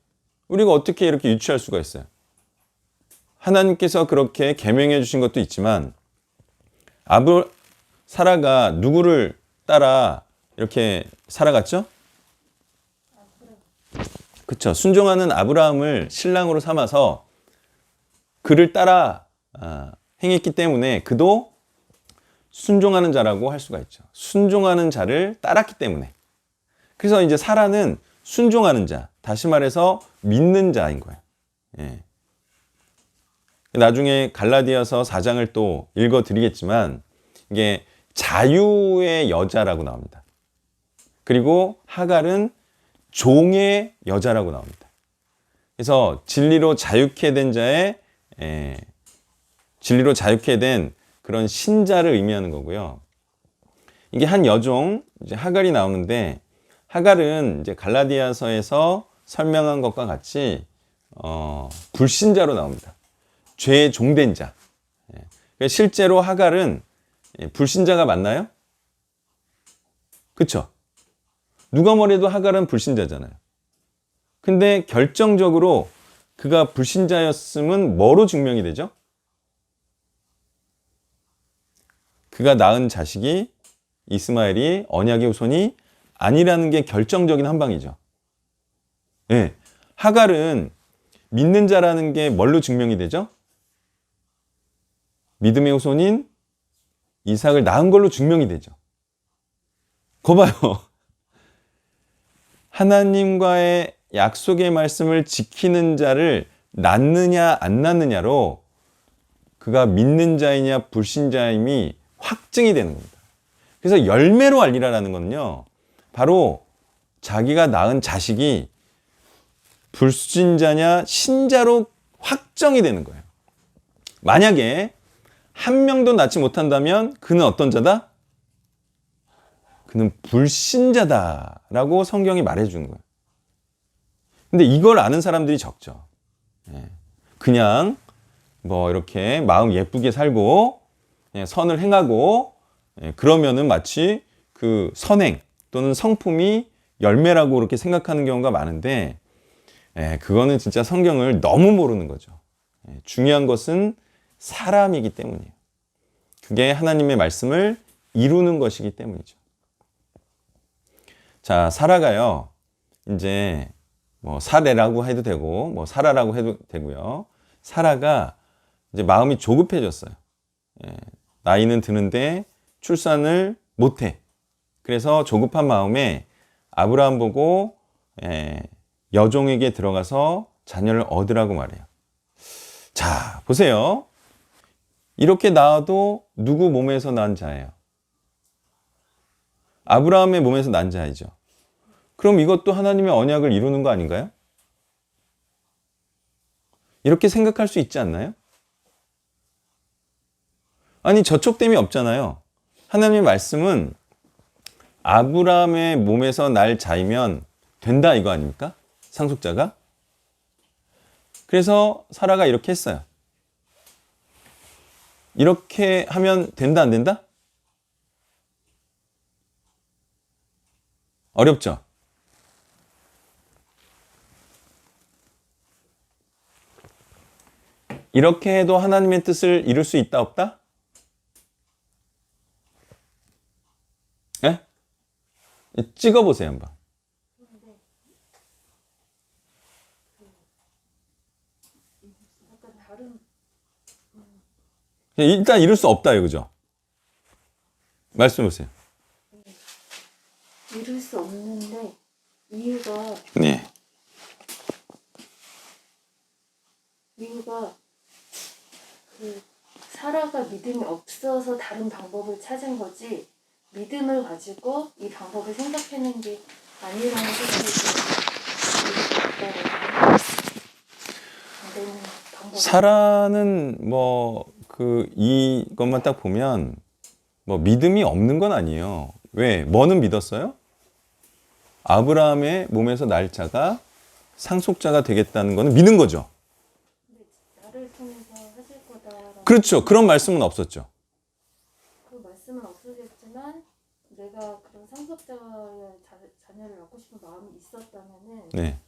우리가 어떻게 이렇게 유추할 수가 있어요? 하나님께서 그렇게 계명해 주신 것도 있지만 사라가 누구를 따라 이렇게 살아갔죠? 그렇죠. 순종하는 아브라함을 신랑으로 삼아서 그를 따라 행했기 때문에 그도 순종하는 자라고 할 수가 있죠. 순종하는 자를 따랐기 때문에. 그래서 이제 사라는 순종하는 자, 다시 말해서 믿는 자인 거예요. 예. 나중에 갈라디아서 4장을 또 읽어드리겠지만 이게 자유의 여자라고 나옵니다. 그리고 하갈은 종의 여자라고 나옵니다. 그래서 진리로 자유케 된 자의 진리로 자유케 된 그런 신자를 의미하는 거고요. 이게 한 여종 이제 하갈이 나오는데, 하갈은 이제 갈라디아서에서 설명한 것과 같이 불신자로 나옵니다. 죄에 종된 자. 실제로 하갈은 불신자가 맞나요? 그렇죠? 누가 뭐래도 하갈은 불신자잖아요. 근데 결정적으로 그가 불신자였음은 뭐로 증명이 되죠? 그가 낳은 자식이 이스마엘이 언약의 후손이 아니라는 게 결정적인 한 방이죠. 네. 하갈은 믿는 자라는 게 뭘로 증명이 되죠? 믿음의 후손인 이삭을 낳은 걸로 증명이 되죠. 거 봐요. 하나님과의 약속의 말씀을 지키는 자를 낳느냐 안 낳느냐로 그가 믿는 자이냐 불신자임이 확증이 되는 겁니다. 그래서 열매로 알리라라는 거는요, 바로 자기가 낳은 자식이 불신자냐 신자로 확정이 되는 거예요. 만약에 한 명도 낳지 못한다면 그는 어떤 자다? 그는 불신자다라고 성경이 말해주는 거예요. 근데 이걸 아는 사람들이 적죠. 그냥 뭐 이렇게 마음 예쁘게 살고 선을 행하고 그러면은 마치 그 선행 또는 성품이 열매라고 그렇게 생각하는 경우가 많은데, 그거는 진짜 성경을 너무 모르는 거죠. 중요한 것은 사람이기 때문이에요. 그게 하나님의 말씀을 이루는 것이기 때문이죠. 자, 사라가요, 이제 뭐 사레라고 해도 되고 뭐 사라라고 해도 되고요. 사라가 이제 마음이 조급해졌어요. 나이는 드는데 출산을 못해. 그래서 조급한 마음에 아브라함 보고 여종에게 들어가서 자녀를 얻으라고 말해요. 자, 보세요. 이렇게 낳아도 누구 몸에서 난 자예요? 아브라함의 몸에서 난 자이죠. 그럼 이것도 하나님의 언약을 이루는 거 아닌가요? 이렇게 생각할 수 있지 않나요? 아니, 저촉됨이 없잖아요. 하나님의 말씀은 아브라함의 몸에서 날 자이면 된다 이거 아닙니까? 상속자가. 그래서 사라가 이렇게 했어요. 이렇게 하면 된다, 안 된다? 어렵죠? 이렇게 해도 하나님의 뜻을 이룰 수 있다, 없다? 예? 찍어보세요, 한번. 일단 이룰 수 없다, 그죠? 말씀해 보세요. 이룰 수 없는데 이유가 네. 그 사라가 믿음이 없어서 다른 방법을 찾은 거지 믿음을 가지고 이 방법을 생각해낸 게 아니라는 생각이 들어요. 사라는 이것만 딱 보면 믿음이 없는 건 아니에요. 왜? 뭐는 믿었어요? 아브라함의 몸에서 날 자가 상속자가 되겠다는 거는 믿는 거죠. 나를 통해서 하실 거다. 그렇죠. 그런 말씀은 없었죠. 그 말씀은 없으셨지만 내가 그런 상속자의 자녀를 낳고 싶은 마음이 있었다면은 네.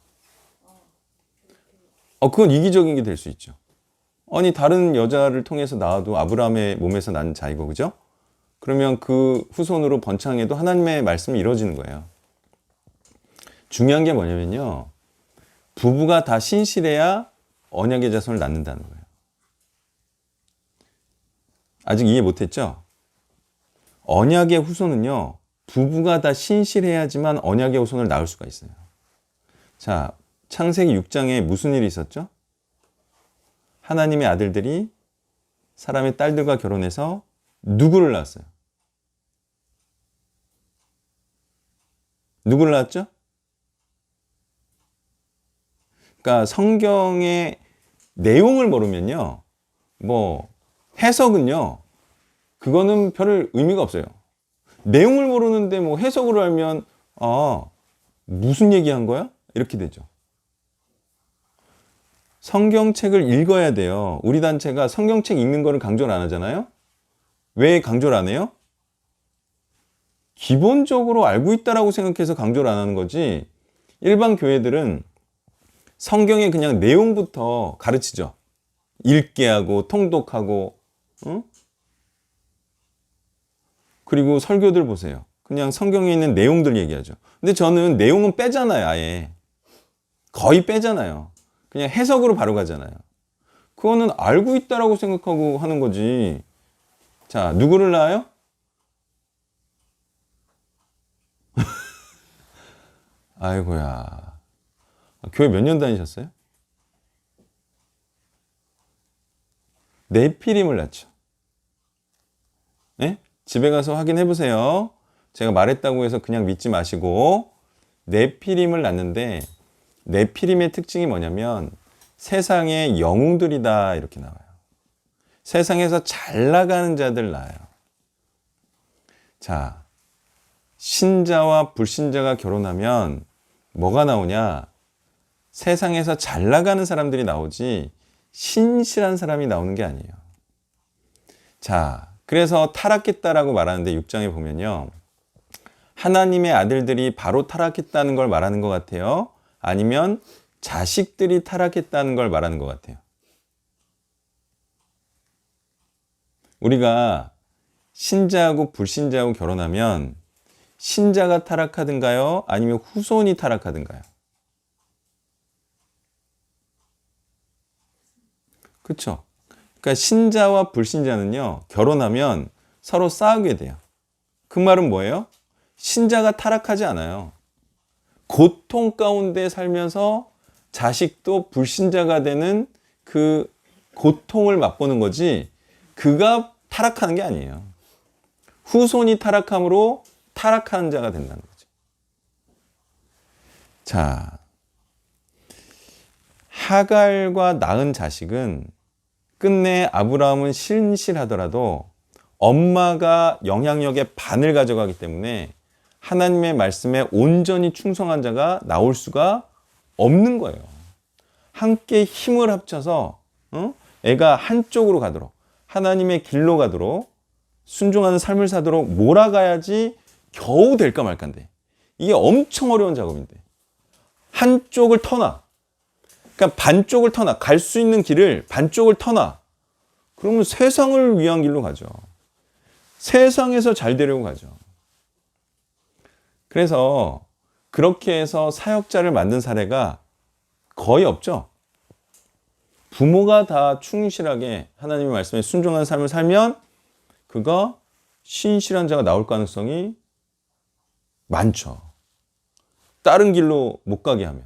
그건 이기적인 게 될 수 있죠. 아니 다른 여자를 통해서 낳아도 아브라함의 몸에서 난 자이고 그죠? 그러면 그 후손으로 번창해도 하나님의 말씀이 이루어지는 거예요. 중요한 게 뭐냐면요. 부부가 다 신실해야 언약의 자손을 낳는다는 거예요. 아직 이해 못했죠? 언약의 후손은요. 부부가 다 신실해야지만 언약의 후손을 낳을 수가 있어요. 자, 창세기 6장에 무슨 일이 있었죠? 하나님의 아들들이 사람의 딸들과 결혼해서 누구를 낳았어요? 누구를 낳았죠? 그러니까 성경의 내용을 모르면요. 해석은요. 그거는 별 의미가 없어요. 내용을 모르는데 해석으로 알면 무슨 얘기한 거야? 이렇게 되죠. 성경책을 읽어야 돼요. 우리 단체가 성경책 읽는 거를 강조를 안 하잖아요. 왜 강조를 안 해요? 기본적으로 알고 있다라고 생각해서 강조를 안 하는 거지. 일반 교회들은 성경의 그냥 내용부터 가르치죠. 읽게 하고 통독하고 그리고 설교들 보세요. 그냥 성경에 있는 내용들 얘기하죠. 근데 저는 내용은 빼잖아요. 아예. 거의 빼잖아요. 그냥 해석으로 바로 가잖아요. 그거는 알고 있다라고 생각하고 하는 거지. 자, 누구를 낳아요? 아이고야. 교회 몇 년 다니셨어요? 네피림을 낳죠. 네? 집에 가서 확인해 보세요. 제가 말했다고 해서 그냥 믿지 마시고 네피림을 낳는데 네피림의 특징이 뭐냐면 세상의 영웅들이다 이렇게 나와요. 세상에서 잘 나가는 자들 낳아요. 자, 신자와 불신자가 결혼하면 뭐가 나오냐? 세상에서 잘 나가는 사람들이 나오지 신실한 사람이 나오는 게 아니에요. 자, 그래서 타락했다라고 말하는데 6장에 보면요. 하나님의 아들들이 바로 타락했다는 걸 말하는 것 같아요. 아니면 자식들이 타락했다는 걸 말하는 것 같아요. 우리가 신자하고 불신자하고 결혼하면 신자가 타락하든가요? 아니면 후손이 타락하든가요? 그렇죠? 그러니까 신자와 불신자는요. 결혼하면 서로 싸우게 돼요. 그 말은 뭐예요? 신자가 타락하지 않아요. 고통 가운데 살면서 자식도 불신자가 되는 그 고통을 맛보는 거지 그가 타락하는 게 아니에요. 후손이 타락함으로 타락하는 자가 된다는 거죠. 자, 하갈과 낳은 자식은 끝내 아브라함은 신실하더라도 엄마가 영향력의 반을 가져가기 때문에 하나님의 말씀에 온전히 충성한 자가 나올 수가 없는 거예요. 함께 힘을 합쳐서 애가 한쪽으로 가도록 하나님의 길로 가도록 순종하는 삶을 사도록 몰아가야지 겨우 될까 말까인데 이게 엄청 어려운 작업인데 한쪽을 터놔. 그러니까 반쪽을 터놔. 갈 수 있는 길을 반쪽을 터놔. 그러면 세상을 위한 길로 가죠. 세상에서 잘 되려고 가죠. 그래서 그렇게 해서 사역자를 만든 사례가 거의 없죠. 부모가 다 충실하게 하나님의 말씀에 순종하는 삶을 살면 그가 신실한 자가 나올 가능성이 많죠. 다른 길로 못 가게 하면.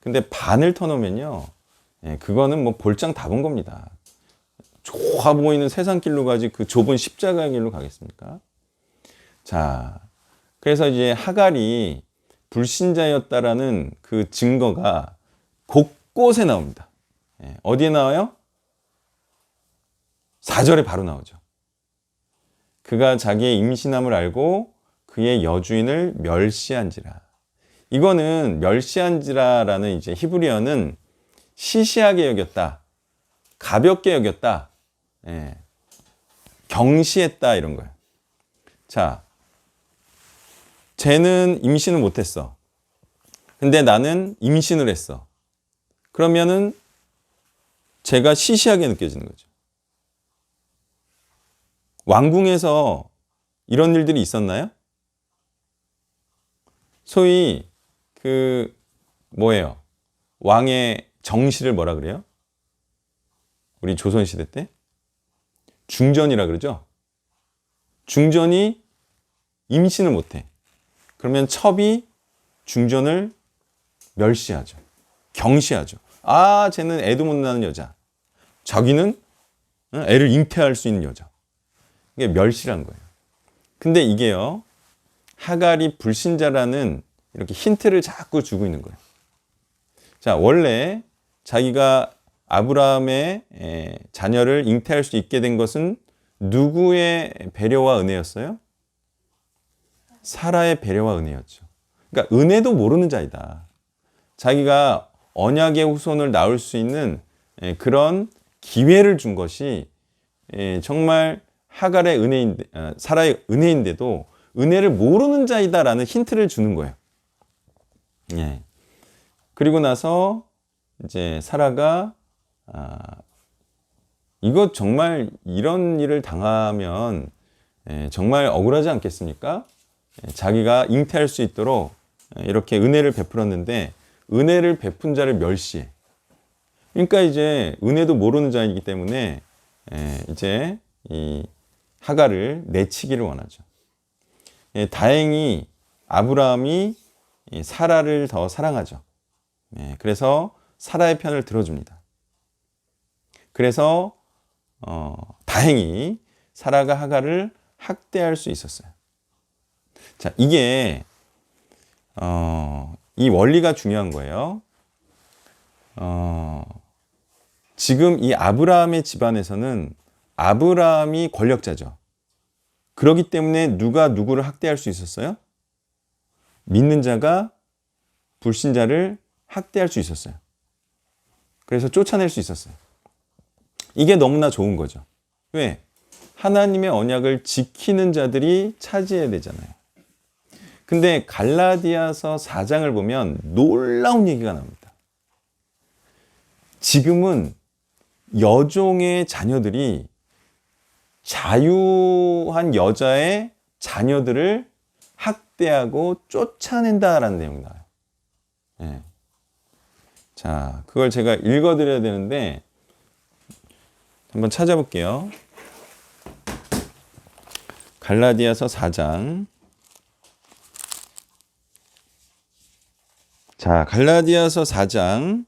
근데 반을 터놓으면요. 그거는 뭐 볼장 다 본 겁니다. 좋아 보이는 세상 길로 가지 그 좁은 십자가의 길로 가겠습니까? 자, 그래서 이제 하갈이 불신자였다라는 그 증거가 곳곳에 나옵니다. 어디에 나와요? 4절에 바로 나오죠. 그가 자기의 임신함을 알고 그의 여주인을 멸시한지라. 이거는 멸시한지라라는 이제 히브리어는 시시하게 여겼다, 가볍게 여겼다, 경시했다 이런 거예요. 자, 쟤는 임신을 못했어. 근데 나는 임신을 했어. 그러면은 제가 시시하게 느껴지는 거죠. 왕궁에서 이런 일들이 있었나요? 소위 그 뭐예요? 왕의 정시를 뭐라 그래요? 우리 조선시대 때? 중전이라 그러죠? 중전이 임신을 못해. 그러면 첩이 중전을 멸시하죠. 경시하죠. 아, 쟤는 애도 못 낳는 여자. 자기는 애를 잉태할 수 있는 여자. 이게 멸시란 거예요. 근데 이게요, 하갈이 불신자라는 이렇게 힌트를 자꾸 주고 있는 거예요. 자, 원래 자기가 아브라함의 자녀를 잉태할 수 있게 된 것은 누구의 배려와 은혜였어요? 사라의 배려와 은혜였죠. 그러니까 은혜도 모르는 자이다. 자기가 언약의 후손을 낳을 수 있는 그런 기회를 준 것이 정말 하갈의 은혜인데, 사라의 은혜인데도 은혜를 모르는 자이다라는 힌트를 주는 거예요. 예. 그리고 나서 이제 사라가 이거 정말 이런 일을 당하면 정말 억울하지 않겠습니까? 자기가 잉태할 수 있도록 이렇게 은혜를 베풀었는데 은혜를 베푼 자를 멸시해. 그러니까 이제 은혜도 모르는 자이기 때문에 이제 이 하갈을 내치기를 원하죠. 다행히 아브라함이 사라를 더 사랑하죠. 그래서 사라의 편을 들어줍니다. 그래서 다행히 사라가 하갈을 학대할 수 있었어요. 자, 이게 이 원리가 중요한 거예요. 지금 이 아브라함의 집안에서는 아브라함이 권력자죠. 그렇기 때문에 누가 누구를 학대할 수 있었어요? 믿는 자가 불신자를 학대할 수 있었어요. 그래서 쫓아낼 수 있었어요. 이게 너무나 좋은 거죠. 왜? 하나님의 언약을 지키는 자들이 차지해야 되잖아요. 근데 갈라디아서 4장을 보면 놀라운 얘기가 나옵니다. 지금은 여종의 자녀들이 자유한 여자의 자녀들을 학대하고 쫓아낸다라는 내용이 나와요. 네. 자, 그걸 제가 읽어드려야 되는데 한번 찾아볼게요. 갈라디아서 4장. 자, 갈라디아서 4장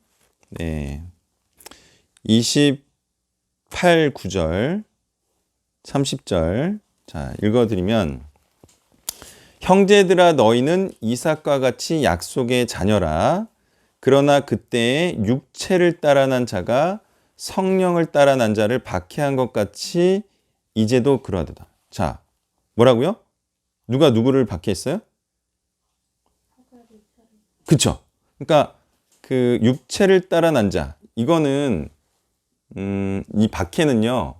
28, 9절, 30절. 자, 읽어드리면 형제들아 너희는 이삭과 같이 약속의 자녀라. 그러나 그때에 육체를 따라 난 자가 성령을 따라 난 자를 박해한 것 같이 이제도 그러하도다. 자, 뭐라고요? 누가 누구를 박해했어요? 그쵸? 그러니까 그 육체를 따라 난 자, 이거는 이 박해는요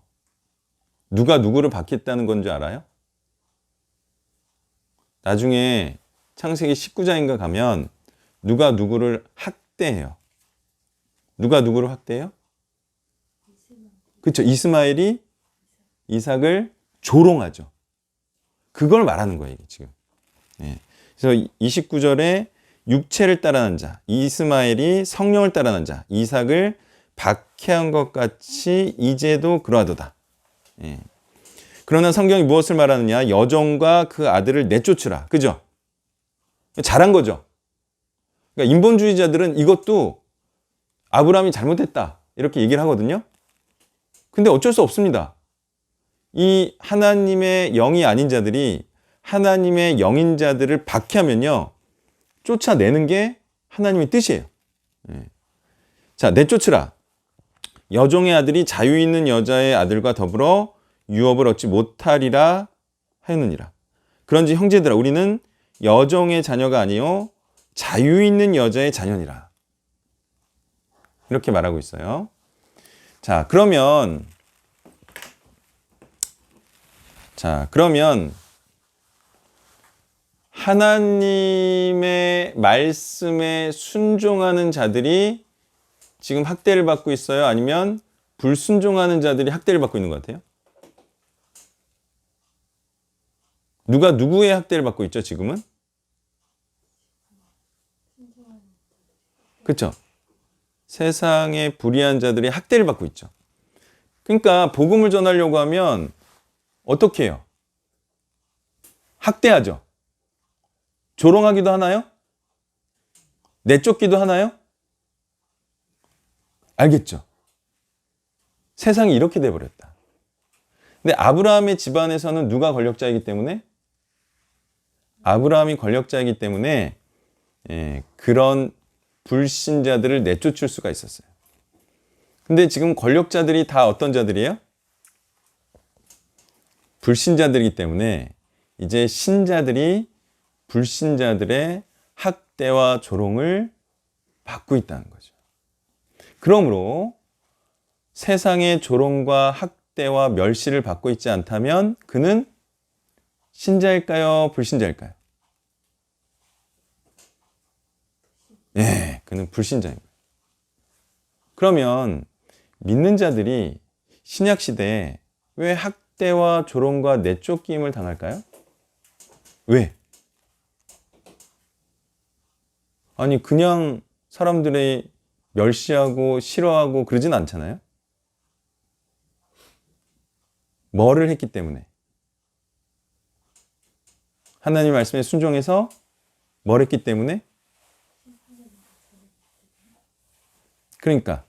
누가 누구를 받겠다는 건 줄 알아요? 나중에 창세기 19장인가 가면 누가 누구를 학대해요. 누가 누구를 학대해요? 그렇죠. 이스마엘이 이삭을 조롱하죠. 그걸 말하는 거예요, 이게 지금. 예. 그래서 29절에 육체를 따라난 자, 이스마엘이 성령을 따라난 자, 이삭을 박해한 것 같이 이제도 그러하도다. 예. 그러나 성경이 무엇을 말하느냐? 여종과 그 아들을 내쫓으라. 그죠? 잘한 거죠. 그러니까 인본주의자들은 이것도 아브라함이 잘못했다. 이렇게 얘기를 하거든요. 근데 어쩔 수 없습니다. 이 하나님의 영이 아닌 자들이 하나님의 영인 자들을 박해하면요. 쫓아내는 게 하나님의 뜻이에요. 예. 자, 내쫓으라. 여종의 아들이 자유 있는 여자의 아들과 더불어 유업을 얻지 못하리라 하였느니라. 그런지 형제들아 우리는 여종의 자녀가 아니요 자유 있는 여자의 자녀니라. 이렇게 말하고 있어요. 자, 그러면 하나님의 말씀에 순종하는 자들이 지금 학대를 받고 있어요? 아니면 불순종하는 자들이 학대를 받고 있는 것 같아요? 누가 누구의 학대를 받고 있죠, 지금은? 그렇죠? 세상의 불의한 자들이 학대를 받고 있죠. 그러니까 복음을 전하려고 하면 어떻게 해요? 학대하죠. 조롱하기도 하나요? 내쫓기도 하나요? 알겠죠? 세상이 이렇게 돼버렸다. 근데 아브라함의 집안에서는 누가 권력자이기 때문에? 아브라함이 권력자이기 때문에 그런 불신자들을 내쫓을 수가 있었어요. 근데 지금 권력자들이 다 어떤 자들이에요? 불신자들이기 때문에 이제 신자들이 불신자들의 학대와 조롱을 받고 있다는 거죠. 그러므로 세상의 조롱과 학대와 멸시를 받고 있지 않다면 그는 신자일까요? 불신자일까요? 예, 그는 불신자입니다. 그러면 믿는 자들이 신약시대에 왜 학대와 조롱과 내쫓김을 당할까요? 왜? 아니 그냥 사람들이 멸시하고 싫어하고 그러진 않잖아요. 뭐를 했기 때문에? 하나님 말씀에 순종해서 뭘 했기 때문에? 그러니까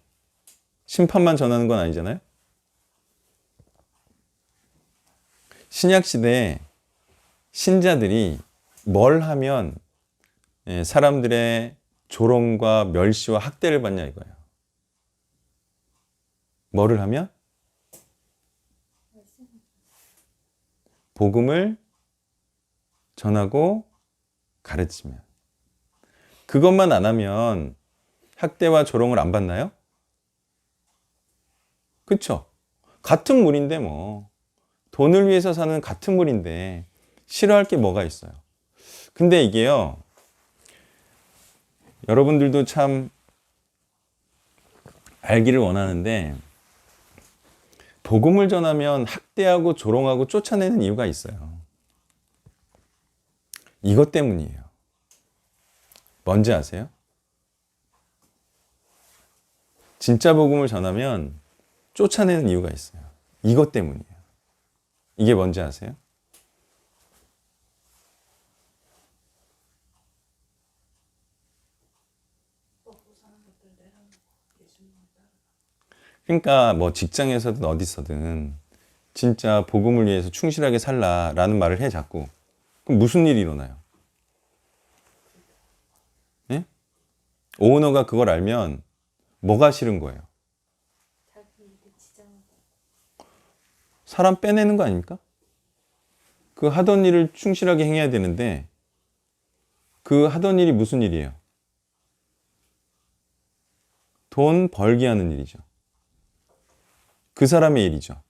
심판만 전하는 건 아니잖아요. 신약시대에 신자들이 뭘 하면 사람들의 조롱과 멸시와 학대를 받냐 이거예요. 뭐를 하면? 복음을 전하고 가르치면. 그것만 안 하면 학대와 조롱을 안 받나요? 그쵸? 같은 물인데 뭐. 돈을 위해서 사는 같은 물인데 싫어할 게 뭐가 있어요? 근데 이게요. 여러분들도 참 알기를 원하는데 복음을 전하면 학대하고 조롱하고 쫓아내는 이유가 있어요. 이것 때문이에요. 뭔지 아세요? 진짜 복음을 전하면 쫓아내는 이유가 있어요. 이것 때문이에요. 이게 뭔지 아세요? 그러니까 뭐 직장에서든 어디서든 진짜 복음을 위해서 충실하게 살라라는 말을 해 자꾸. 그럼 무슨 일이 일어나요? 예? 오너가 그걸 알면 뭐가 싫은 거예요? 사람 빼내는 거 아닙니까? 그 하던 일을 충실하게 행해야 되는데 그 하던 일이 무슨 일이에요? 돈 벌게 하는 일이죠. 그 사람의 일이죠.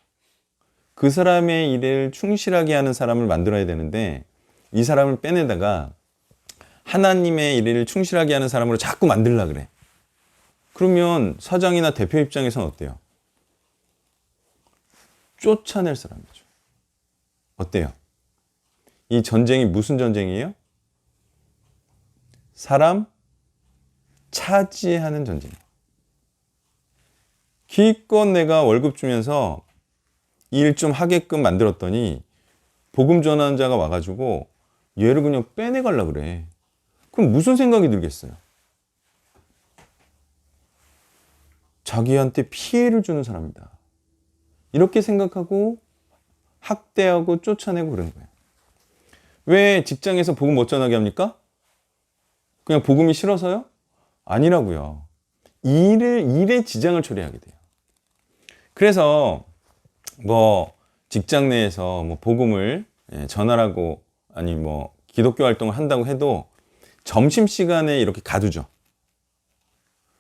그 사람의 일을 충실하게 하는 사람을 만들어야 되는데 이 사람을 빼내다가 하나님의 일을 충실하게 하는 사람으로 자꾸 만들려고 그래. 그러면 사장이나 대표 입장에서는 어때요? 쫓아낼 사람이죠. 어때요? 이 전쟁이 무슨 전쟁이에요? 사람 차지하는 전쟁이에요. 기껏 내가 월급 주면서 일 좀 하게끔 만들었더니 복음 전하는 자가 와가지고 얘를 그냥 빼내가려고 그래. 그럼 무슨 생각이 들겠어요? 자기한테 피해를 주는 사람이다. 이렇게 생각하고 학대하고 쫓아내고 그러는 거예요. 왜 직장에서 복음 못 전하게 합니까? 그냥 복음이 싫어서요? 아니라고요. 일에 지장을 초래하게 돼요. 그래서 뭐 직장 내에서 뭐 복음을 전하라고 아니 뭐 기독교 활동을 한다고 해도 점심시간에 이렇게 가두죠.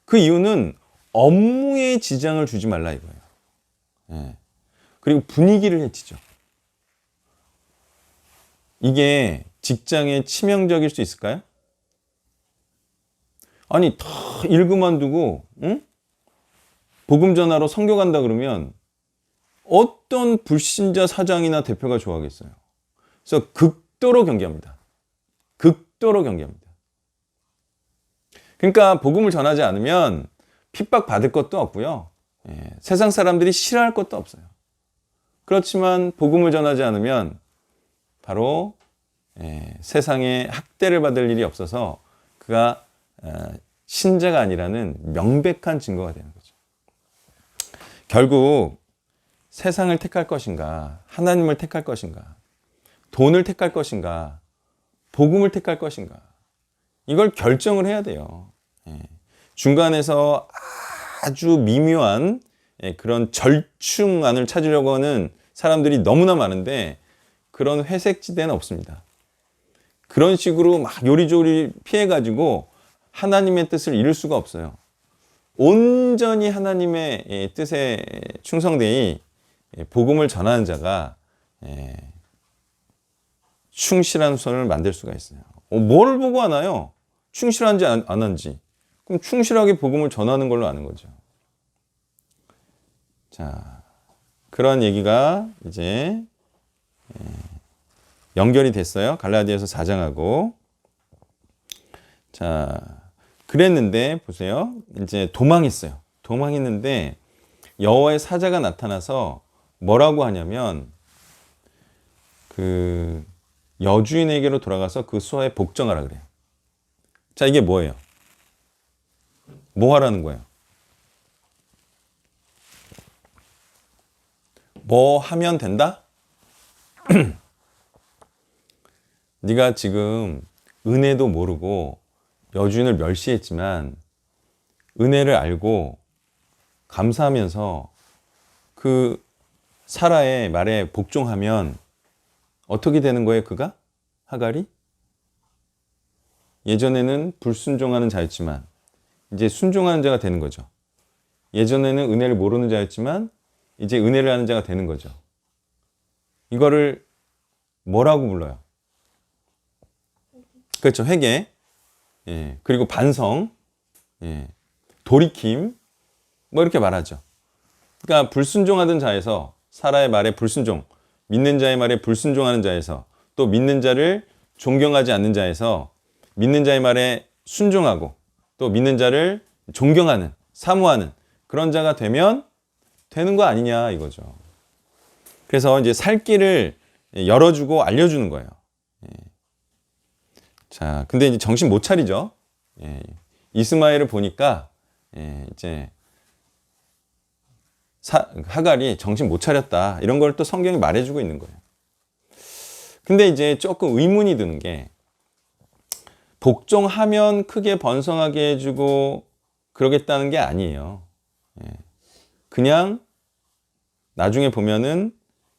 그 이유는 업무에 지장을 주지 말라 이거예요. 예. 그리고 분위기를 해치죠. 이게 직장에 치명적일 수 있을까요? 아니 다 일 그만두고 응? 복음 전하러 선교 간다 그러면 어떤 불신자 사장이나 대표가 좋아하겠어요. 그래서 극도로 경계합니다. 극도로 경계합니다. 그러니까 복음을 전하지 않으면 핍박 받을 것도 없고요. 세상 사람들이 싫어할 것도 없어요. 그렇지만 복음을 전하지 않으면 바로 세상에 학대를 받을 일이 없어서 그가 신자가 아니라는 명백한 증거가 되는 거죠. 결국 세상을 택할 것인가, 하나님을 택할 것인가, 돈을 택할 것인가, 복음을 택할 것인가, 이걸 결정을 해야 돼요. 중간에서 아주 미묘한 그런 절충안을 찾으려고 하는 사람들이 너무나 많은데 그런 회색지대는 없습니다. 그런 식으로 막 요리조리 피해가지고 하나님의 뜻을 이룰 수가 없어요. 온전히 하나님의 뜻에 충성되이 복음을 전하는 자가 충실한 손을 만들 수가 있어요. 뭘 보고 아나요? 충실한지 안 한지. 그럼 충실하게 복음을 전하는 걸로 아는 거죠. 자, 그런 얘기가 이제 연결이 됐어요. 갈라디아서 4장하고. 자, 그랬는데 보세요. 이제 도망했어요. 도망했는데 여호와의 사자가 나타나서 뭐라고 하냐면 그 여주인에게로 돌아가서 그 수하에 복종하라 그래요. 자, 이게 뭐예요? 뭐 하라는 거예요? 뭐 하면 된다? 네가 지금 은혜도 모르고 여주인을 멸시했지만 은혜를 알고 감사하면서 그 사라의 말에 복종하면 어떻게 되는 거예요, 그가? 하갈이? 예전에는 불순종하는 자였지만 이제 순종하는 자가 되는 거죠. 예전에는 은혜를 모르는 자였지만 이제 은혜를 하는 자가 되는 거죠. 이거를 뭐라고 불러요? 그렇죠. 회개. 그리고 반성. 돌이킴. 뭐 이렇게 말하죠. 그러니까 불순종하던 자에서 사라의 말에 불순종, 믿는 자의 말에 불순종하는 자에서 또 믿는 자를 존경하지 않는 자에서 믿는 자의 말에 순종하고 또 믿는 자를 존경하는, 사모하는 그런 자가 되면 되는 거 아니냐 이거죠. 그래서 이제 살 길을 열어주고 알려주는 거예요. 자, 근데 이제 정신 못 차리죠. 이스마엘을 보니까 이제 하갈이 정신 못 차렸다. 이런 걸 또 성경이 말해주고 있는 거예요. 근데 이제 조금 의문이 드는 게 복종하면 크게 번성하게 해주고 그러겠다는 게 아니에요. 그냥 나중에 보면은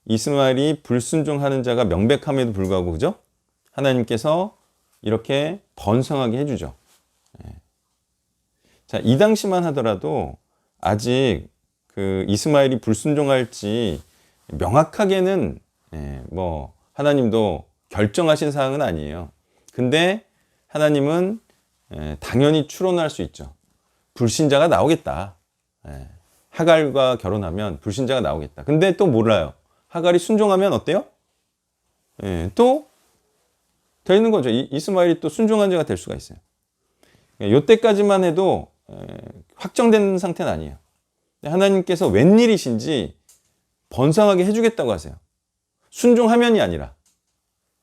이스마엘이 불순종하는 자가 명백함에도 불구하고 그죠? 하나님께서 이렇게 번성하게 해주죠. 자, 이 당시만 하더라도 아직 그 이스마엘이 불순종할지 명확하게는 뭐 하나님도 결정하신 사항은 아니에요. 근데 하나님은 당연히 추론할 수 있죠. 불신자가 나오겠다. 하갈과 결혼하면 불신자가 나오겠다. 근데 또 몰라요. 하갈이 순종하면 어때요? 또 되는 거죠. 이스마엘이 또 순종한 자가 될 수가 있어요. 요때까지만 해도 확정된 상태는 아니에요. 하나님께서 웬일이신지 번성하게 해주겠다고 하세요. 순종하면이 아니라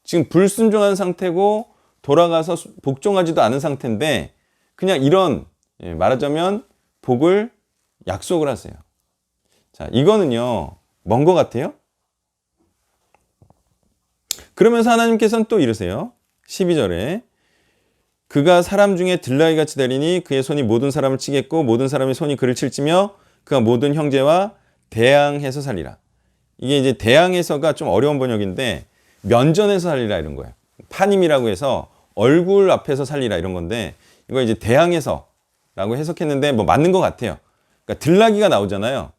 지금 불순종한 상태고 돌아가서 복종하지도 않은 상태인데 그냥 이런 말하자면 복을 약속을 하세요. 자, 이거는요 먼 것 같아요. 그러면서 하나님께서는 또 이러세요. 12절에 그가 사람 중에 들나귀 같이 되리니 그의 손이 모든 사람을 치겠고 모든 사람의 손이 그를 칠지며 그가 모든 형제와 대항해서 살리라. 이게 이제 대항해서가 좀 어려운 번역인데 면전에서 살리라 이런 거예요. 파님이라고 해서 얼굴 앞에서 살리라 이런 건데 이거 이제 대항해서라고 해석했는데 뭐 맞는 것 같아요. 그러니까 들나귀가 나오잖아요.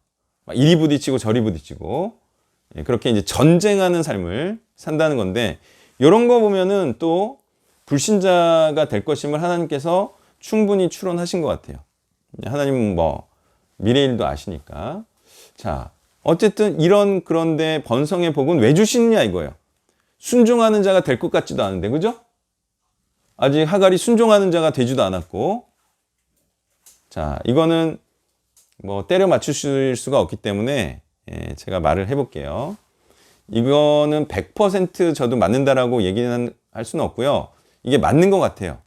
이리 부딪히고 저리 부딪히고 그렇게 이제 전쟁하는 삶을 산다는 건데 이런 거 보면은 또 불신자가 될 것임을 하나님께서 충분히 추론하신 것 같아요. 하나님은 뭐 미래일도 아시니까. 자, 어쨌든 이런 그런데 번성의 복은 왜 주시느냐 이거예요. 순종하는 자가 될 것 같지도 않은데, 그죠? 아직 하갈이 순종하는 자가 되지도 않았고, 자, 이거는 뭐 때려 맞추실 수가 없기 때문에 제가 말을 해볼게요. 이거는 100% 저도 맞는다라고 얘기는 할 수는 없고요. 이게 맞는 것 같아요.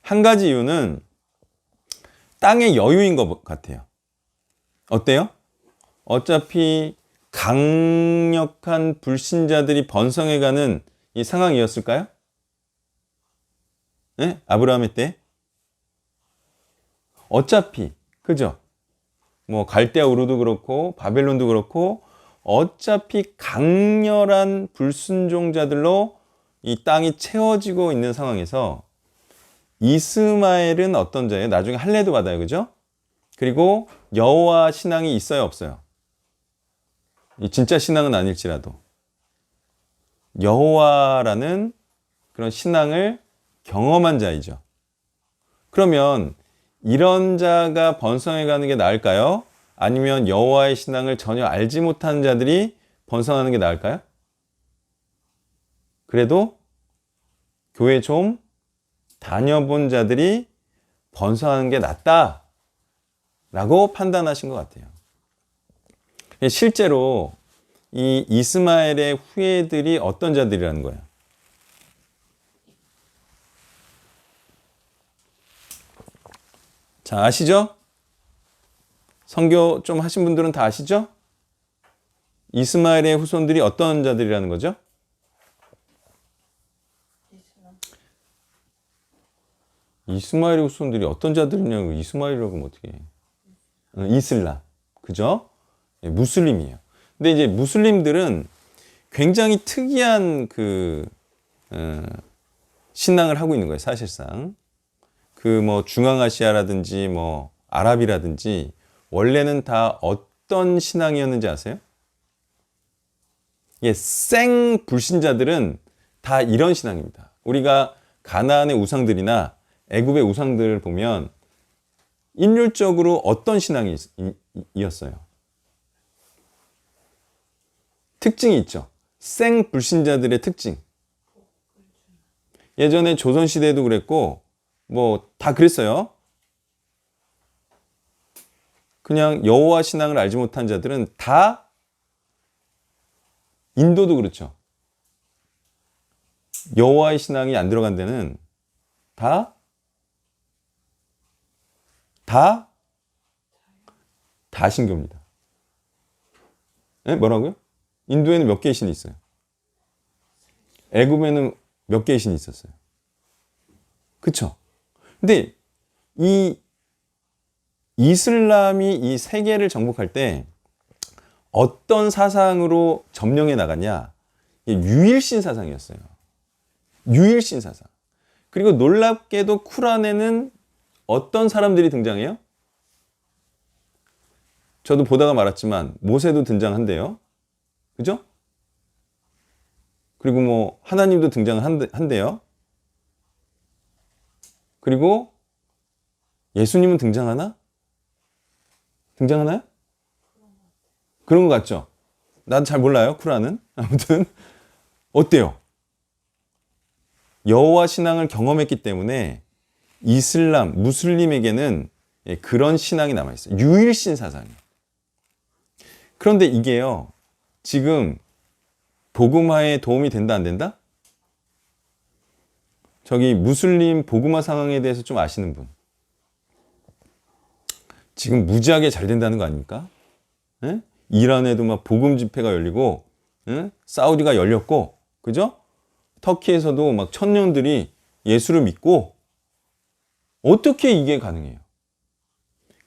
한 가지 이유는 땅의 여유인 것 같아요. 어때요? 어차피 강력한 불신자들이 번성해가는 이 상황이었을까요? 네? 아브라함의 때? 어차피, 그죠? 뭐 갈대아 우르도 그렇고 바벨론도 그렇고 어차피 강렬한 불순종자들로 이 땅이 채워지고 있는 상황에서 이스마엘은 어떤 자예요? 나중에 할례도 받아요, 그죠? 그리고 여호와 신앙이 있어요, 없어요? 진짜 신앙은 아닐지라도 여호와라는 그런 신앙을 경험한 자이죠. 그러면 이런 자가 번성해 가는 게 나을까요? 아니면 여호와의 신앙을 전혀 알지 못하는 자들이 번성하는 게 나을까요? 그래도 교회 좀 다녀본 자들이 번성하는 게 낫다라고 판단하신 것 같아요. 실제로 이 이스마엘의 후예들이 어떤 자들이라는 거예요? 자, 아시죠? 선교 좀 하신 분들은 다 아시죠? 이스마엘의 후손들이 어떤 자들이라는 거죠? 이스마엘의 후손들이 어떤 자들이냐고 이스마엘이라고 하면 어떻게 해? 이슬람, 그죠? 무슬림이에요. 근데 이제 무슬림들은 굉장히 특이한 신앙을 하고 있는 거예요, 사실상. 뭐 중앙아시아라든지 뭐 아랍이라든지 원래는 다 어떤 신앙이었는지 아세요? 생 불신자들은 다 이런 신앙입니다. 우리가 가나안의 우상들이나 애굽의 우상들을 보면 일률적으로 어떤 신앙이었어요? 특징이 있죠. 생 불신자들의 특징. 예전에 조선시대에도 그랬고 뭐 다 그랬어요. 그냥 여호와 신앙을 알지 못한 자들은 다 인도도 그렇죠. 여호와의 신앙이 안 들어간 데는 다 신교입니다. 네? 뭐라고요? 인도에는 몇 개의 신이 있어요? 애굽에는 몇 개의 신이 있었어요? 그쵸? 근데 이 이슬람이 이 세계를 정복할 때 어떤 사상으로 점령해 나갔냐? 유일신 사상이었어요. 유일신 사상. 그리고 놀랍게도 쿠란에는 어떤 사람들이 등장해요? 저도 보다가 말았지만 모세도 등장한대요. 그죠? 그리고 뭐 하나님도 등장을 한대요. 그리고 예수님은 등장하나? 등장하나요? 그런 것 같죠? 난 잘 몰라요, 쿠란은. 아무튼 어때요? 여호와 신앙을 경험했기 때문에 이슬람, 무슬림에게는 그런 신앙이 남아있어요. 유일신 사상이에요. 그런데 이게요, 지금 복음화에 도움이 된다, 안 된다? 저기 무슬림 복음화 상황에 대해서 좀 아시는 분. 지금 무지하게 잘 된다는 거 아닙니까? 예? 이란에도 막 복음 집회가 열리고, 예? 사우디가 열렸고, 그죠? 터키에서도 막 천년들이 예수를 믿고, 어떻게 이게 가능해요?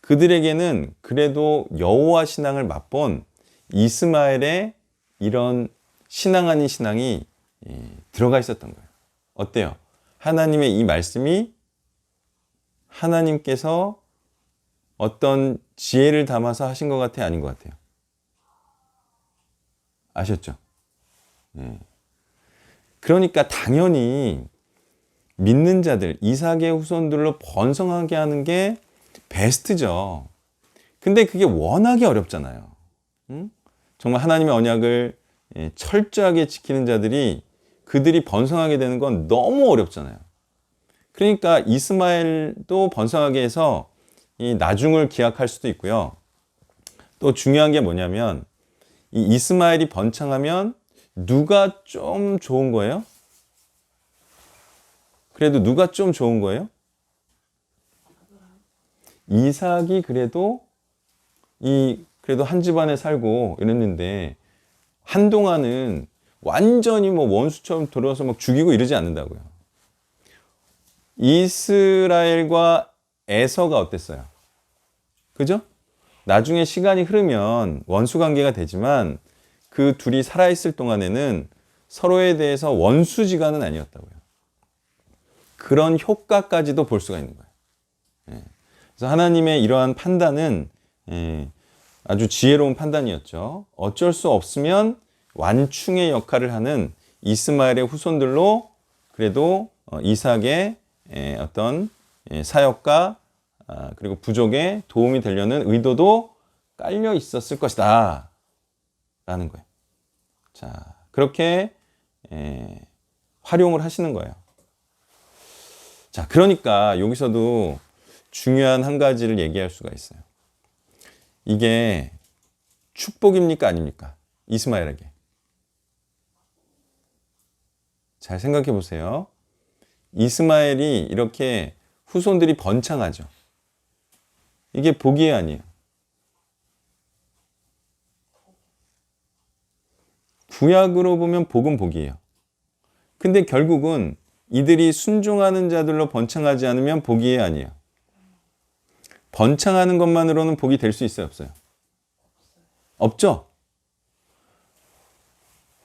그들에게는 그래도 여호와 신앙을 맛본 이스마엘의 이런 신앙 아닌 신앙이 들어가 있었던 거예요. 어때요? 하나님의 이 말씀이 하나님께서 어떤 지혜를 담아서 하신 것 같아요? 아닌 것 같아요? 아셨죠? 네. 그러니까 당연히 믿는 자들, 이삭의 후손들로 번성하게 하는 게 베스트죠. 근데 그게 워낙에 어렵잖아요. 응? 정말 하나님의 언약을 철저하게 지키는 자들이 그들이 번성하게 되는 건 너무 어렵잖아요. 그러니까 이스마엘도 번성하게 해서 이 나중을 기약할 수도 있고요. 또 중요한 게 뭐냐면 이 이스마엘이 번창하면 누가 좀 좋은 거예요? 그래도 누가 좀 좋은 거예요? 이삭이 그래도 한 집안에 살고 이랬는데 한동안은 완전히 뭐 원수처럼 들어와서 막 죽이고 이러지 않는다고요. 이스라엘과 에서가 어땠어요? 그죠? 나중에 시간이 흐르면 원수 관계가 되지만 그 둘이 살아있을 동안에는 서로에 대해서 원수지간은 아니었다고요. 그런 효과까지도 볼 수가 있는 거예요. 그래서 하나님의 이러한 판단은 아주 지혜로운 판단이었죠. 어쩔 수 없으면 완충의 역할을 하는 이스마엘의 후손들로 그래도 이삭의 어떤 사역과 그리고 부족에 도움이 되려는 의도도 깔려 있었을 것이다 라는 거예요. 자, 그렇게 활용을 하시는 거예요. 자, 그러니까 여기서도 중요한 한 가지를 얘기할 수가 있어요. 이게 축복입니까? 아닙니까? 이스마엘에게. 잘 생각해 보세요. 이스마엘이 이렇게 후손들이 번창하죠. 이게 복이에요, 아니에요? 구약으로 보면 복은 복이에요. 근데 결국은 이들이 순종하는 자들로 번창하지 않으면 복이에요, 아니에요? 번창하는 것만으로는 복이 될 수 있어요, 없어요? 없죠?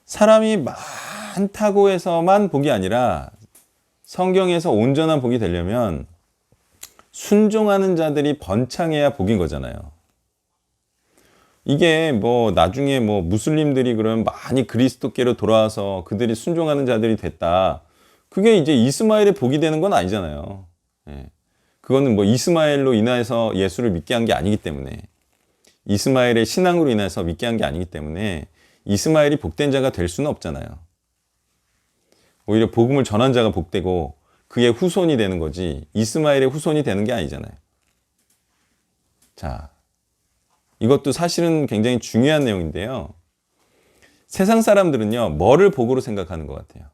사람이 많다고 해서만 복이 아니라 성경에서 온전한 복이 되려면 순종하는 자들이 번창해야 복인 거잖아요. 이게 뭐 나중에 뭐 무슬림들이 그러면 많이 그리스도께로 돌아와서 그들이 순종하는 자들이 됐다. 그게 이제 이스마엘의 복이 되는 건 아니잖아요. 그거는 뭐 이스마엘로 인해서 예수를 믿게 한 게 아니기 때문에, 이스마엘의 신앙으로 인해서 믿게 한 게 아니기 때문에 이스마엘이 복된 자가 될 수는 없잖아요. 오히려 복음을 전한 자가 복되고 그의 후손이 되는 거지 이스마엘의 후손이 되는 게 아니잖아요. 자, 이것도 사실은 굉장히 중요한 내용인데요. 세상 사람들은요, 뭐를 복으로 생각하는 것 같아요?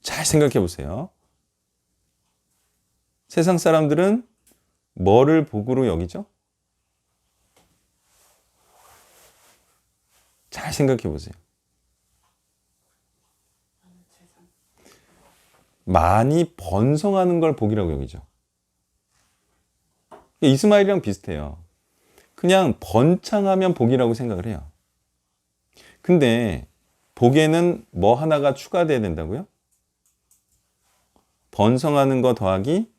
잘 생각해 보세요. 세상 사람들은 뭐를 복으로 여기죠? 잘 생각해 보세요. 많이 번성하는 걸 복이라고 여기죠. 이스마엘이랑 비슷해요. 그냥 번창하면 복이라고 생각을 해요. 근데 복에는 뭐 하나가 추가돼야 된다고요? 번성하는 거 더하기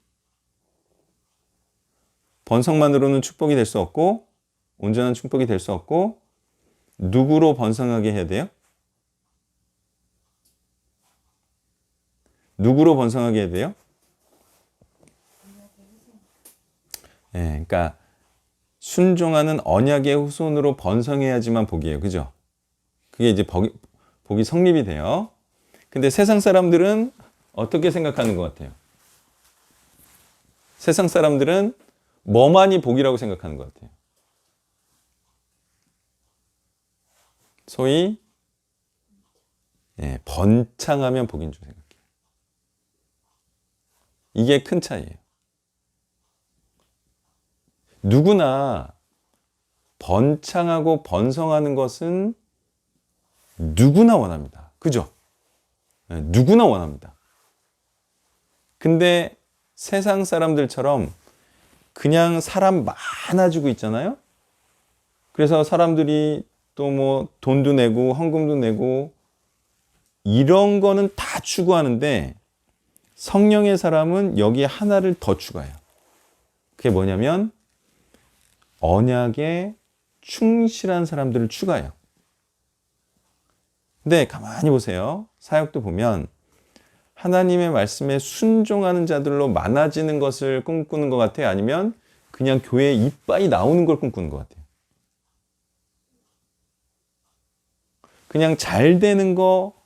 번성만으로는 축복이 될 수 없고 온전한 축복이 될 수 없고 누구로 번성하게 해야 돼요? 누구로 번성하게 해야 돼요? 그러니까 순종하는 언약의 후손으로 번성해야지만 복이에요. 그죠? 그게 이제 복이 성립이 돼요. 근데 세상 사람들은 어떻게 생각하는 것 같아요? 세상 사람들은 뭐만이 복이라고 생각하는 것 같아요. 소위 번창하면 복인 줄 생각해요. 이게 큰 차이예요. 누구나 번창하고 번성하는 것은 누구나 원합니다. 그죠? 누구나 원합니다. 근데 세상 사람들처럼 그냥 사람 많아지고 있잖아요. 그래서 사람들이 또 뭐 돈도 내고 헌금도 내고 이런 거는 다 추구하는데 성령의 사람은 여기에 하나를 더 추가해요. 그게 뭐냐면 언약에 충실한 사람들을 추가해요. 근데 가만히 보세요. 사역도 보면 하나님의 말씀에 순종하는 자들로 많아지는 것을 꿈꾸는 것 같아요? 아니면 그냥 교회에 이빠이 나오는 걸 꿈꾸는 것 같아요? 그냥 잘 되는 거,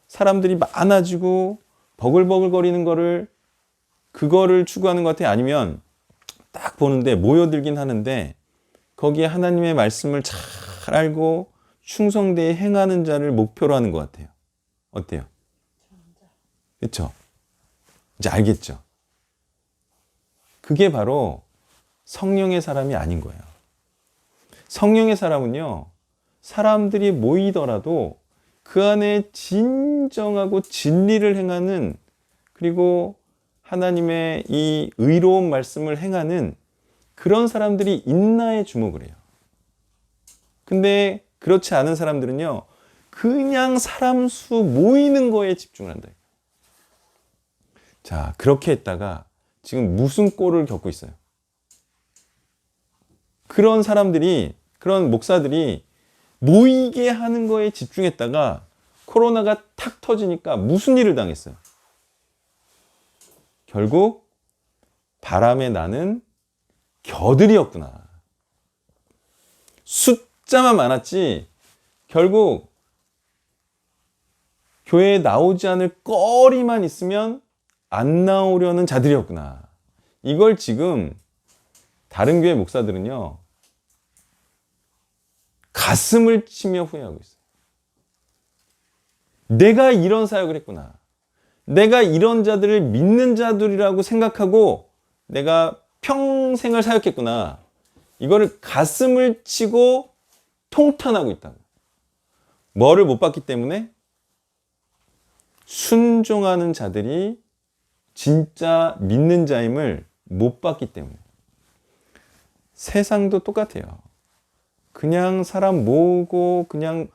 사람들이 많아지고 버글버글거리는 그거를 추구하는 것 같아요? 아니면 딱 보는데 모여들긴 하는데 거기에 하나님의 말씀을 잘 알고 충성되게 행하는 자를 목표로 하는 것 같아요. 어때요? 그렇죠? 이제 알겠죠? 그게 바로 성령의 사람이 아닌 거예요. 성령의 사람은요, 사람들이 모이더라도 그 안에 진정하고 진리를 행하는, 그리고 하나님의 이 의로운 말씀을 행하는 그런 사람들이 있나에 주목을 해요. 근데 그렇지 않은 사람들은요, 그냥 사람 수 모이는 거에 집중을 한다. 자, 그렇게 했다가 지금 무슨 꼴을 겪고 있어요? 그런 사람들이, 그런 목사들이 모이게 하는 거에 집중했다가 코로나가 탁 터지니까 무슨 일을 당했어요? 결국 바람에 나는 겨들이었구나. 숫자만 많았지 결국 교회에 나오지 않을 거리만 있으면 안 나오려는 자들이었구나. 이걸 지금 다른 교회 목사들은요, 가슴을 치며 후회하고 있어요. 내가 이런 사역을 했구나. 내가 이런 자들을 믿는 자들이라고 생각하고 내가 평생을 사역했구나. 이거를 가슴을 치고 통탄하고 있다고. 뭐를 못 봤기 때문에? 순종하는 자들이 진짜 믿는 자임을 못 봤기 때문에. 세상도 똑같아요. 그냥 사람 모으고 그냥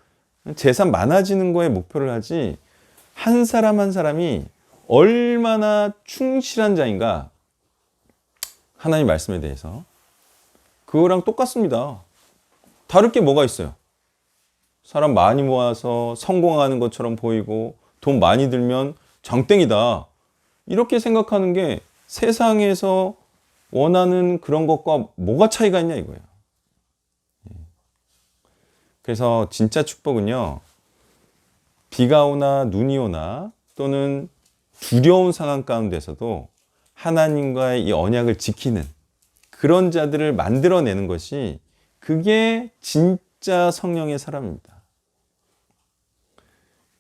재산 많아지는 거에 목표를 하지, 한 사람 한 사람이 얼마나 충실한 자인가, 하나님 말씀에 대해서 그거랑 똑같습니다. 다를 게 뭐가 있어요? 사람 많이 모아서 성공하는 것처럼 보이고 돈 많이 들면 장땡이다, 이렇게 생각하는 게 세상에서 원하는 그런 것과 뭐가 차이가 있냐 이거예요. 그래서 진짜 축복은요, 비가 오나 눈이 오나 또는 두려운 상황 가운데서도 하나님과의 이 언약을 지키는 그런 자들을 만들어내는 것이, 그게 진짜 성령의 사람입니다.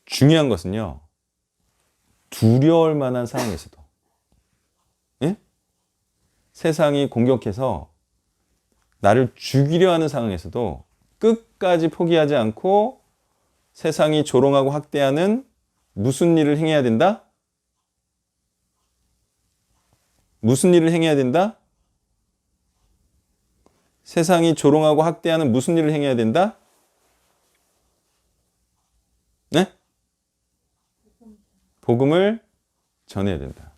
중요한 것은요, 두려울 만한 상황에서도, 예? 세상이 공격해서 나를 죽이려 하는 상황에서도 끝까지 포기하지 않고 세상이 조롱하고 학대하는 무슨 일을 행해야 된다? 무슨 일을 행해야 된다? 세상이 조롱하고 학대하는 무슨 일을 행해야 된다? 네? 복음을 전해야 된다.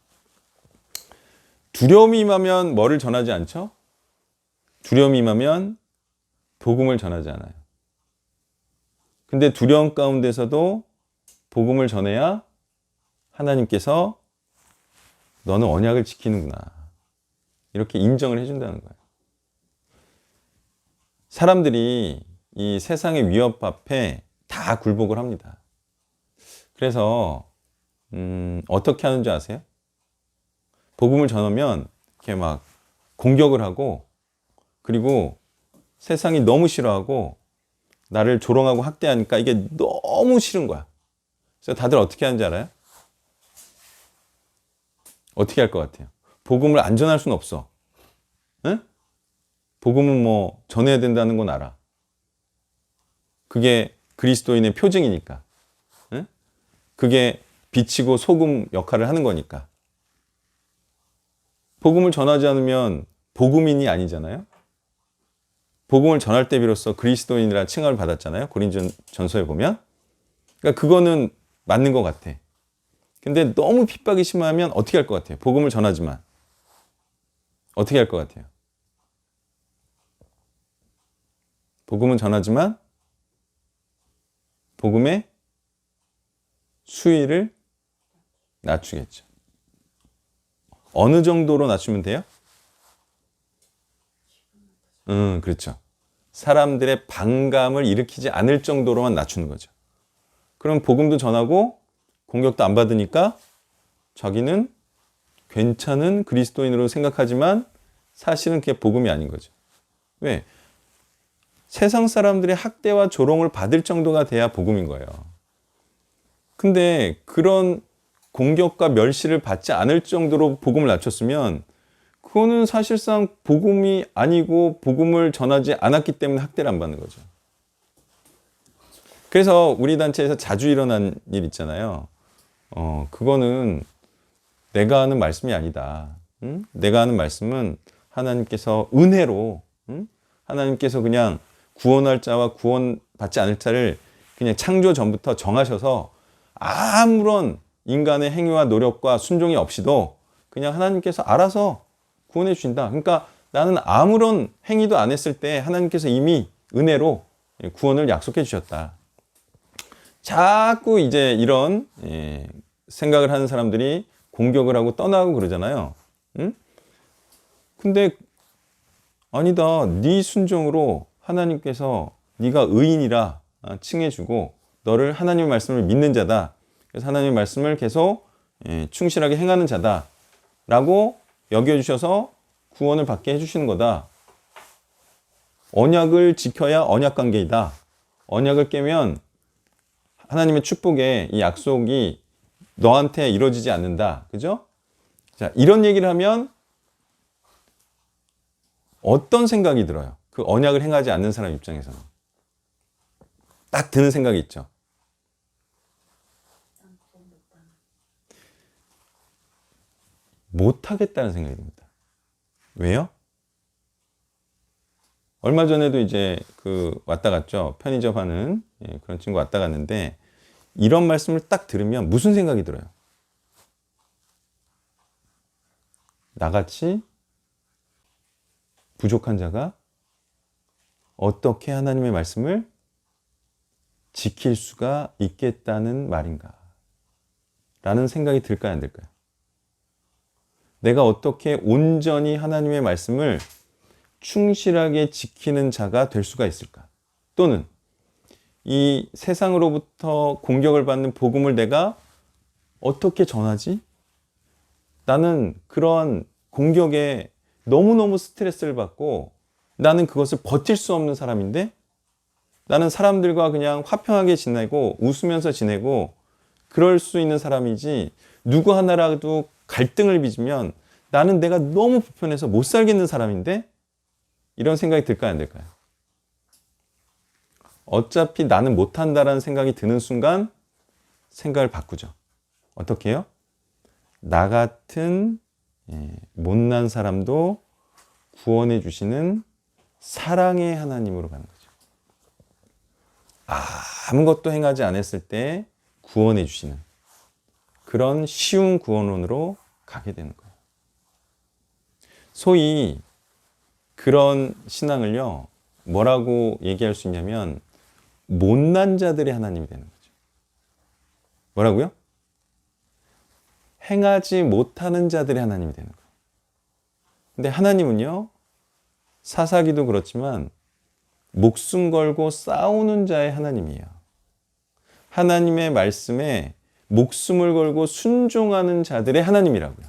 두려움이 임하면 뭐를 전하지 않죠? 두려움이 임하면 복음을 전하지 않아요. 근데 두려움 가운데서도 복음을 전해야 하나님께서 너는 언약을 지키는구나. 이렇게 인정을 해준다는 거예요. 사람들이 이 세상의 위협 앞에 다 굴복을 합니다. 그래서 어떻게 하는지 아세요? 복음을 전하면 이렇게 막 공격을 하고, 그리고 세상이 너무 싫어하고 나를 조롱하고 학대하니까 이게 너무 싫은 거야. 그래서 다들 어떻게 하는지 알아요? 어떻게 할 것 같아요? 복음을 안 전할 수는 없어. 응? 복음은 뭐 전해야 된다는 건 알아. 그게 그리스도인의 표징이니까. 응? 그게 빛이고 소금 역할을 하는 거니까. 복음을 전하지 않으면 복음인이 아니잖아요. 복음을 전할 때 비로소 그리스도인이라 칭함을 받았잖아요. 고린전서에 보면. 그러니까 그거는 맞는 것 같아. 근데 너무 핍박이 심하면 어떻게 할 것 같아요? 복음을 전하지만 어떻게 할 것 같아요? 복음은 전하지만 복음의 수위를 낮추겠죠. 어느 정도로 낮추면 돼요? 그렇죠. 사람들의 반감을 일으키지 않을 정도로만 낮추는 거죠. 그럼 복음도 전하고 공격도 안 받으니까 자기는 괜찮은 그리스도인으로 생각하지만 사실은 그게 복음이 아닌 거죠. 왜? 세상 사람들의 학대와 조롱을 받을 정도가 돼야 복음인 거예요. 근데 그런 공격과 멸시를 받지 않을 정도로 복음을 낮췄으면 그거는 사실상 복음이 아니고 복음을 전하지 않았기 때문에 학대를 안 받는 거죠. 그래서 우리 단체에서 자주 일어난 일 있잖아요. 그거는 내가 하는 말씀이 아니다. 응? 내가 하는 말씀은 하나님께서 은혜로, 응? 하나님께서 그냥 구원할 자와 구원받지 않을 자를 그냥 창조 전부터 정하셔서 아무런 인간의 행위와 노력과 순종이 없이도 그냥 하나님께서 알아서 구원해 주신다. 그러니까 나는 아무런 행위도 안 했을 때 하나님께서 이미 은혜로 구원을 약속해 주셨다. 자꾸 이제 이런 생각을 하는 사람들이 공격을 하고 떠나고 그러잖아요. 응? 근데 아니다. 네 순종으로 하나님께서 네가 의인이라 칭해주고 너를 하나님의 말씀을 믿는 자다. 그래서 하나님의 말씀을 계속 충실하게 행하는 자다라고 여겨주셔서 구원을 받게 해주시는 거다. 언약을 지켜야 언약관계이다. 언약을 깨면 하나님의 축복에 이 약속이 너한테 이루어지지 않는다. 그죠? 자, 이런 얘기를 하면 어떤 생각이 들어요? 그 언약을 행하지 않는 사람 입장에서는. 딱 드는 생각이 있죠. 못하겠다는 생각이 듭니다. 왜요? 얼마 전에도 이제 왔다 갔죠. 편의점 하는 그런 친구 왔다 갔는데 이런 말씀을 딱 들으면 무슨 생각이 들어요? 나같이 부족한 자가 어떻게 하나님의 말씀을 지킬 수가 있겠다는 말인가? 라는 생각이 들까요, 안 들까요? 내가 어떻게 온전히 하나님의 말씀을 충실하게 지키는 자가 될 수가 있을까? 또는 이 세상으로부터 공격을 받는 복음을 내가 어떻게 전하지? 나는 그러한 공격에 너무너무 스트레스를 받고 나는 그것을 버틸 수 없는 사람인데 나는 사람들과 그냥 화평하게 지내고 웃으면서 지내고 그럴 수 있는 사람이지 누구 하나라도 갈등을 빚으면 나는 내가 너무 불편해서 못 살겠는 사람인데 이런 생각이 들까요, 안 들까요? 어차피 나는 못한다라는 생각이 드는 순간 생각을 바꾸죠. 어떻게 해요? 나 같은 못난 사람도 구원해 주시는 사랑의 하나님으로 가는 거죠. 아무것도 행하지 않았을 때 구원해 주시는 그런 쉬운 구원론으로 가게 되는 거예요. 소위 그런 신앙을요, 뭐라고 얘기할 수 있냐면 못난 자들의 하나님이 되는 거죠. 뭐라고요? 행하지 못하는 자들의 하나님이 되는 거예요. 근데 하나님은요, 사사기도 그렇지만 목숨 걸고 싸우는 자의 하나님이에요. 하나님의 말씀에 목숨을 걸고 순종하는 자들의 하나님이라고요.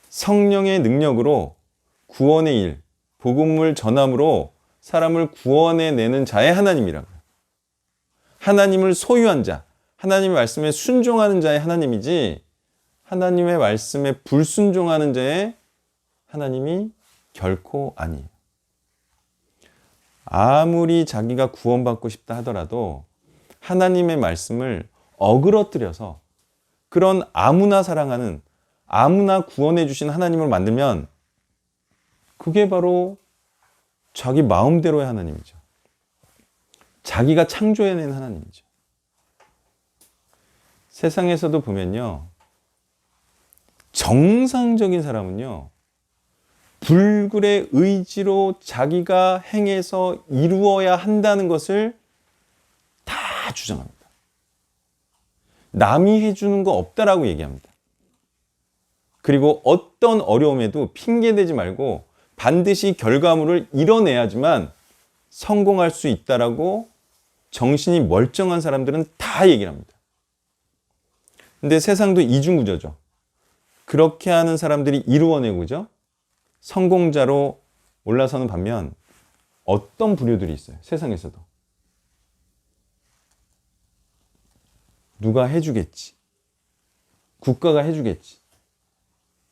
성령의 능력으로 구원의 일, 복음을 전함으로 사람을 구원해내는 자의 하나님이라고요. 하나님을 소유한 자, 하나님의 말씀에 순종하는 자의 하나님이지 하나님의 말씀에 불순종하는 자의 하나님이 결코 아니에요. 아무리 자기가 구원받고 싶다 하더라도 하나님의 말씀을 어그러뜨려서 그런 아무나 사랑하는, 아무나 구원해 주신 하나님을 만들면 그게 바로 자기 마음대로의 하나님이죠. 자기가 창조해낸 하나님이죠. 세상에서도 보면요, 정상적인 사람은요, 불굴의 의지로 자기가 행해서 이루어야 한다는 것을 다 주장합니다. 남이 해주는 거 없다라고 얘기합니다. 그리고 어떤 어려움에도 핑계대지 말고 반드시 결과물을 이뤄내야지만 성공할 수 있다라고 정신이 멀쩡한 사람들은 다 얘기를 합니다. 근데 세상도 이중구조죠. 그렇게 하는 사람들이 이루어내고죠. 성공자로 올라서는 반면 어떤 부류들이 있어요. 세상에서도. 누가 해주겠지. 국가가 해주겠지.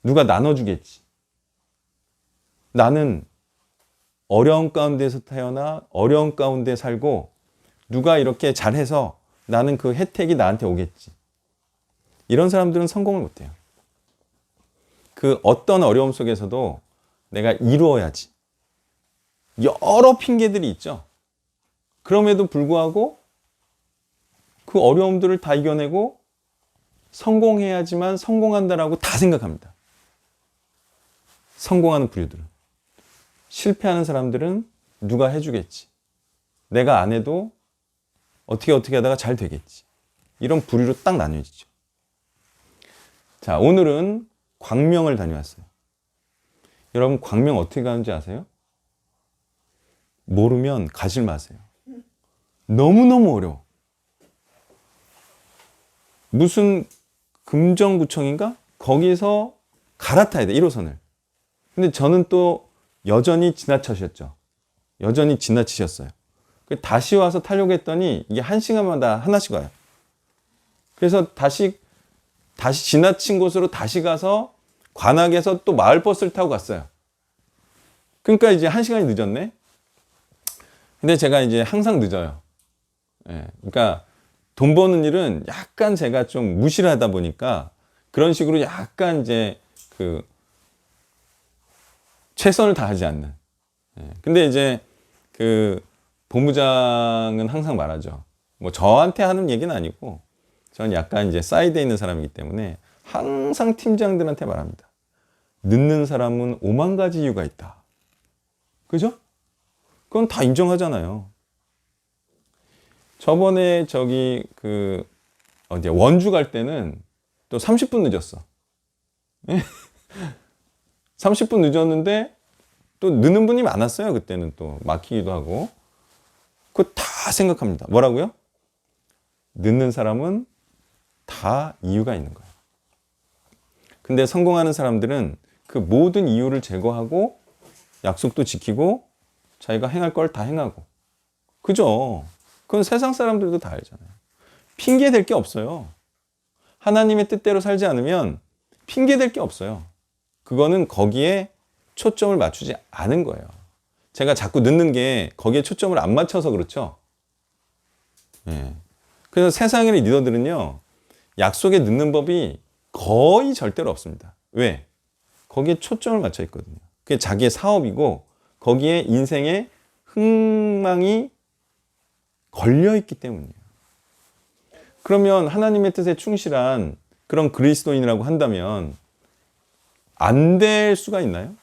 누가 나눠주겠지. 나는 어려운 가운데서 태어나 어려운 가운데 살고 누가 이렇게 잘해서 나는 그 혜택이 나한테 오겠지. 이런 사람들은 성공을 못해요. 그 어떤 어려움 속에서도 내가 이루어야지. 여러 핑계들이 있죠. 그럼에도 불구하고 그 어려움들을 다 이겨내고 성공해야지만 성공한다라고 다 생각합니다. 성공하는 부류들은. 실패하는 사람들은 누가 해주겠지. 내가 안 해도 어떻게 하다가 잘 되겠지. 이런 부류로 딱 나뉘어지죠. 자, 오늘은 광명을 다녀왔어요. 여러분, 광명 어떻게 가는지 아세요? 모르면 가지 마세요. 너무너무 어려워. 무슨 금정구청인가? 거기서 갈아타야 돼, 1호선을. 근데 저는 또 여전히 지나치셨죠. 여전히 지나치셨어요. 다시 와서 타려고 했더니 이게 1시간마다 하나씩 와요. 그래서 다시 지나친 곳으로 다시 가서 관악에서 또 마을버스를 타고 갔어요. 그러니까 이제 1시간이 늦었네. 근데 제가 이제 항상 늦어요. 예, 그러니까 돈 버는 일은 약간 제가 좀 무시를 하다 보니까 그런 식으로 약간 이제 그 최선을 다하지 않는. 예, 근데 이제 그 본부장은 항상 말하죠. 뭐 저한테 하는 얘기는 아니고 저는 약간 이제 사이드에 있는 사람이기 때문에 항상 팀장들한테 말합니다. 늦는 사람은 5만 가지 이유가 있다. 그죠? 그건 다 인정하잖아요. 저번에 저기 원주 갈 때는 또 30분 늦었어. 30분 늦었는데 또 늦는 분이 많았어요. 그때는 또 막히기도 하고. 그거 다 생각합니다. 뭐라고요? 늦는 사람은 다 이유가 있는 거예요. 근데 성공하는 사람들은 그 모든 이유를 제거하고 약속도 지키고 자기가 행할 걸 다 행하고. 그죠? 그건 세상 사람들도 다 알잖아요. 핑계 댈 게 없어요. 하나님의 뜻대로 살지 않으면 핑계 댈 게 없어요. 그거는 거기에 초점을 맞추지 않은 거예요. 제가 자꾸 늦는 게 거기에 초점을 안 맞춰서 그렇죠. 예. 그래서 세상의 리더들은요, 약속에 늦는 법이 거의 절대로 없습니다. 왜? 거기에 초점을 맞춰 있거든요. 그게 자기의 사업이고 거기에 인생의 흥망이 걸려 있기 때문이에요. 그러면 하나님의 뜻에 충실한 그런 그리스도인이라고 한다면 안 될 수가 있나요?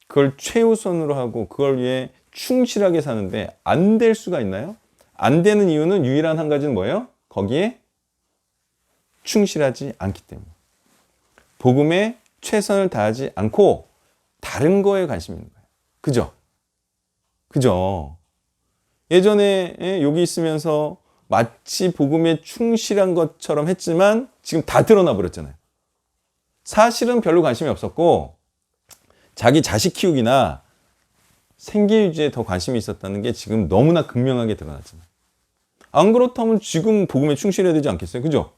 그걸 최우선으로 하고 그걸 위해 충실하게 사는데 안 될 수가 있나요? 안 되는 이유는 유일한 한 가지는 뭐예요? 거기에 충실하지 않기 때문에. 복음에 최선을 다하지 않고 다른 거에 관심이 있는 거예요. 그죠? 그죠? 예전에 여기 있으면서 마치 복음에 충실한 것처럼 했지만 지금 다 드러나 버렸잖아요. 사실은 별로 관심이 없었고 자기 자식 키우기나 생계 유지에 더 관심이 있었다는 게 지금 너무나 극명하게 드러났잖아요. 안 그렇다면 지금 복음에 충실해야 되지 않겠어요? 그죠?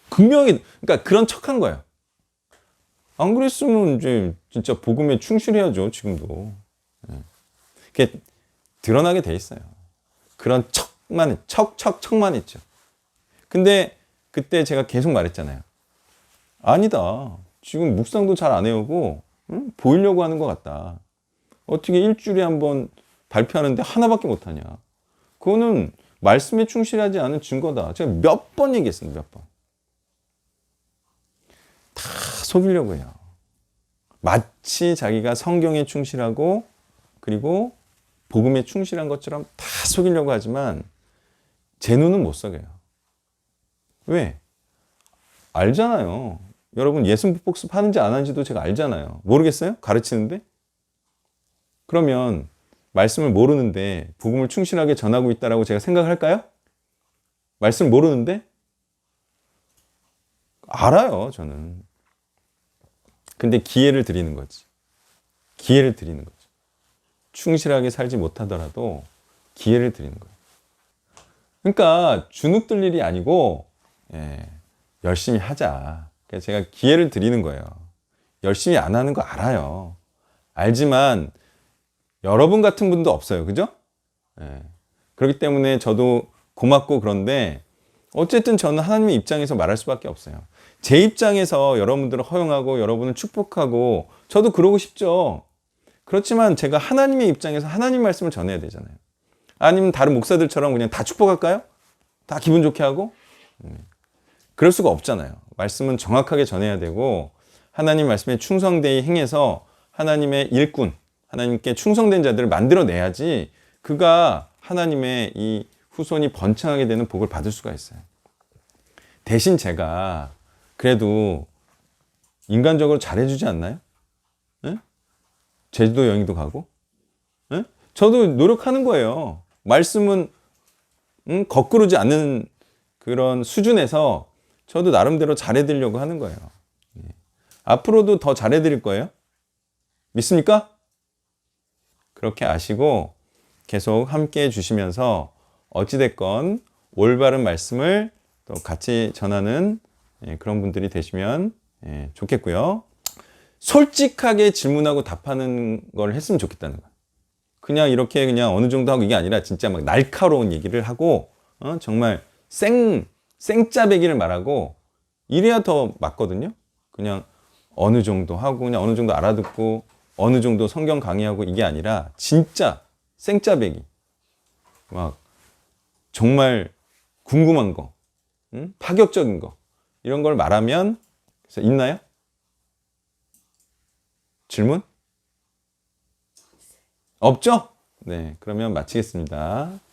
극명하게, 그러니까 그런 척한 거예요. 안 그랬으면 이제 진짜 복음에 충실해야죠, 지금도. 그게 드러나게 돼 있어요. 그런 척만 했죠. 근데 그때 제가 계속 말했잖아요. 아니다. 지금 묵상도 잘 안 해오고, 응? 보이려고 하는 것 같다. 어떻게 일주일에 한 번 발표하는데 하나밖에 못하냐. 그거는 말씀에 충실하지 않은 증거다. 제가 몇 번 얘기했습니다. 몇 번. 다 속이려고 해요. 마치 자기가 성경에 충실하고 그리고 복음에 충실한 것처럼 다 속이려고 하지만 제 눈은 못 속여요. 왜? 알잖아요. 여러분 예수님 복습 하는지 안 하는지도 제가 알잖아요. 모르겠어요? 가르치는데? 그러면 말씀을 모르는데 복음을 충실하게 전하고 있다라고 제가 생각할까요? 말씀을 모르는데? 알아요, 저는. 근데 기회를 드리는 거지. 기회를 드리는 거죠. 충실하게 살지 못하더라도 기회를 드리는 거예요. 그러니까 주눅들 일이 아니고 열심히 하자. 그래서 제가 기회를 드리는 거예요. 열심히 안 하는 거 알아요. 알지만 여러분 같은 분도 없어요. 그죠? 그렇기 때문에 저도 고맙고 그런데 어쨌든 저는 하나님의 입장에서 말할 수밖에 없어요. 제 입장에서 여러분들을 허용하고 여러분을 축복하고 저도 그러고 싶죠. 그렇지만 제가 하나님의 입장에서 하나님 말씀을 전해야 되잖아요. 아니면 다른 목사들처럼 그냥 다 축복할까요? 다 기분 좋게 하고? 그럴 수가 없잖아요. 말씀은 정확하게 전해야 되고 하나님 말씀에 충성되이 행해서 하나님의 일꾼, 하나님께 충성된 자들을 만들어내야지 그가 하나님의 이 후손이 번창하게 되는 복을 받을 수가 있어요. 대신 제가 그래도 인간적으로 잘해주지 않나요? 네? 제주도 여행도 가고 네? 저도 노력하는 거예요. 말씀은 거꾸르지 않는 그런 수준에서 저도 나름대로 잘해드리려고 하는 거예요. 앞으로도 더 잘해드릴 거예요. 믿습니까? 그렇게 아시고 계속 함께 해주시면서 어찌됐건 올바른 말씀을 또 같이 전하는 그런 분들이 되시면 좋겠고요. 솔직하게 질문하고 답하는 걸 했으면 좋겠다는 거예요. 그냥 이렇게 그냥 어느 정도 하고 이게 아니라 진짜 막 날카로운 얘기를 하고 정말 생짜배기를 말하고 이래야 더 맞거든요. 그냥 어느 정도 하고 그냥 어느 정도 알아듣고 어느 정도 성경 강의하고 이게 아니라 진짜 생짜배기 막 정말 궁금한 거 파격적인 거 이런 걸 말하면 그래서 있나요? 질문? 없죠? 네, 그러면 마치겠습니다.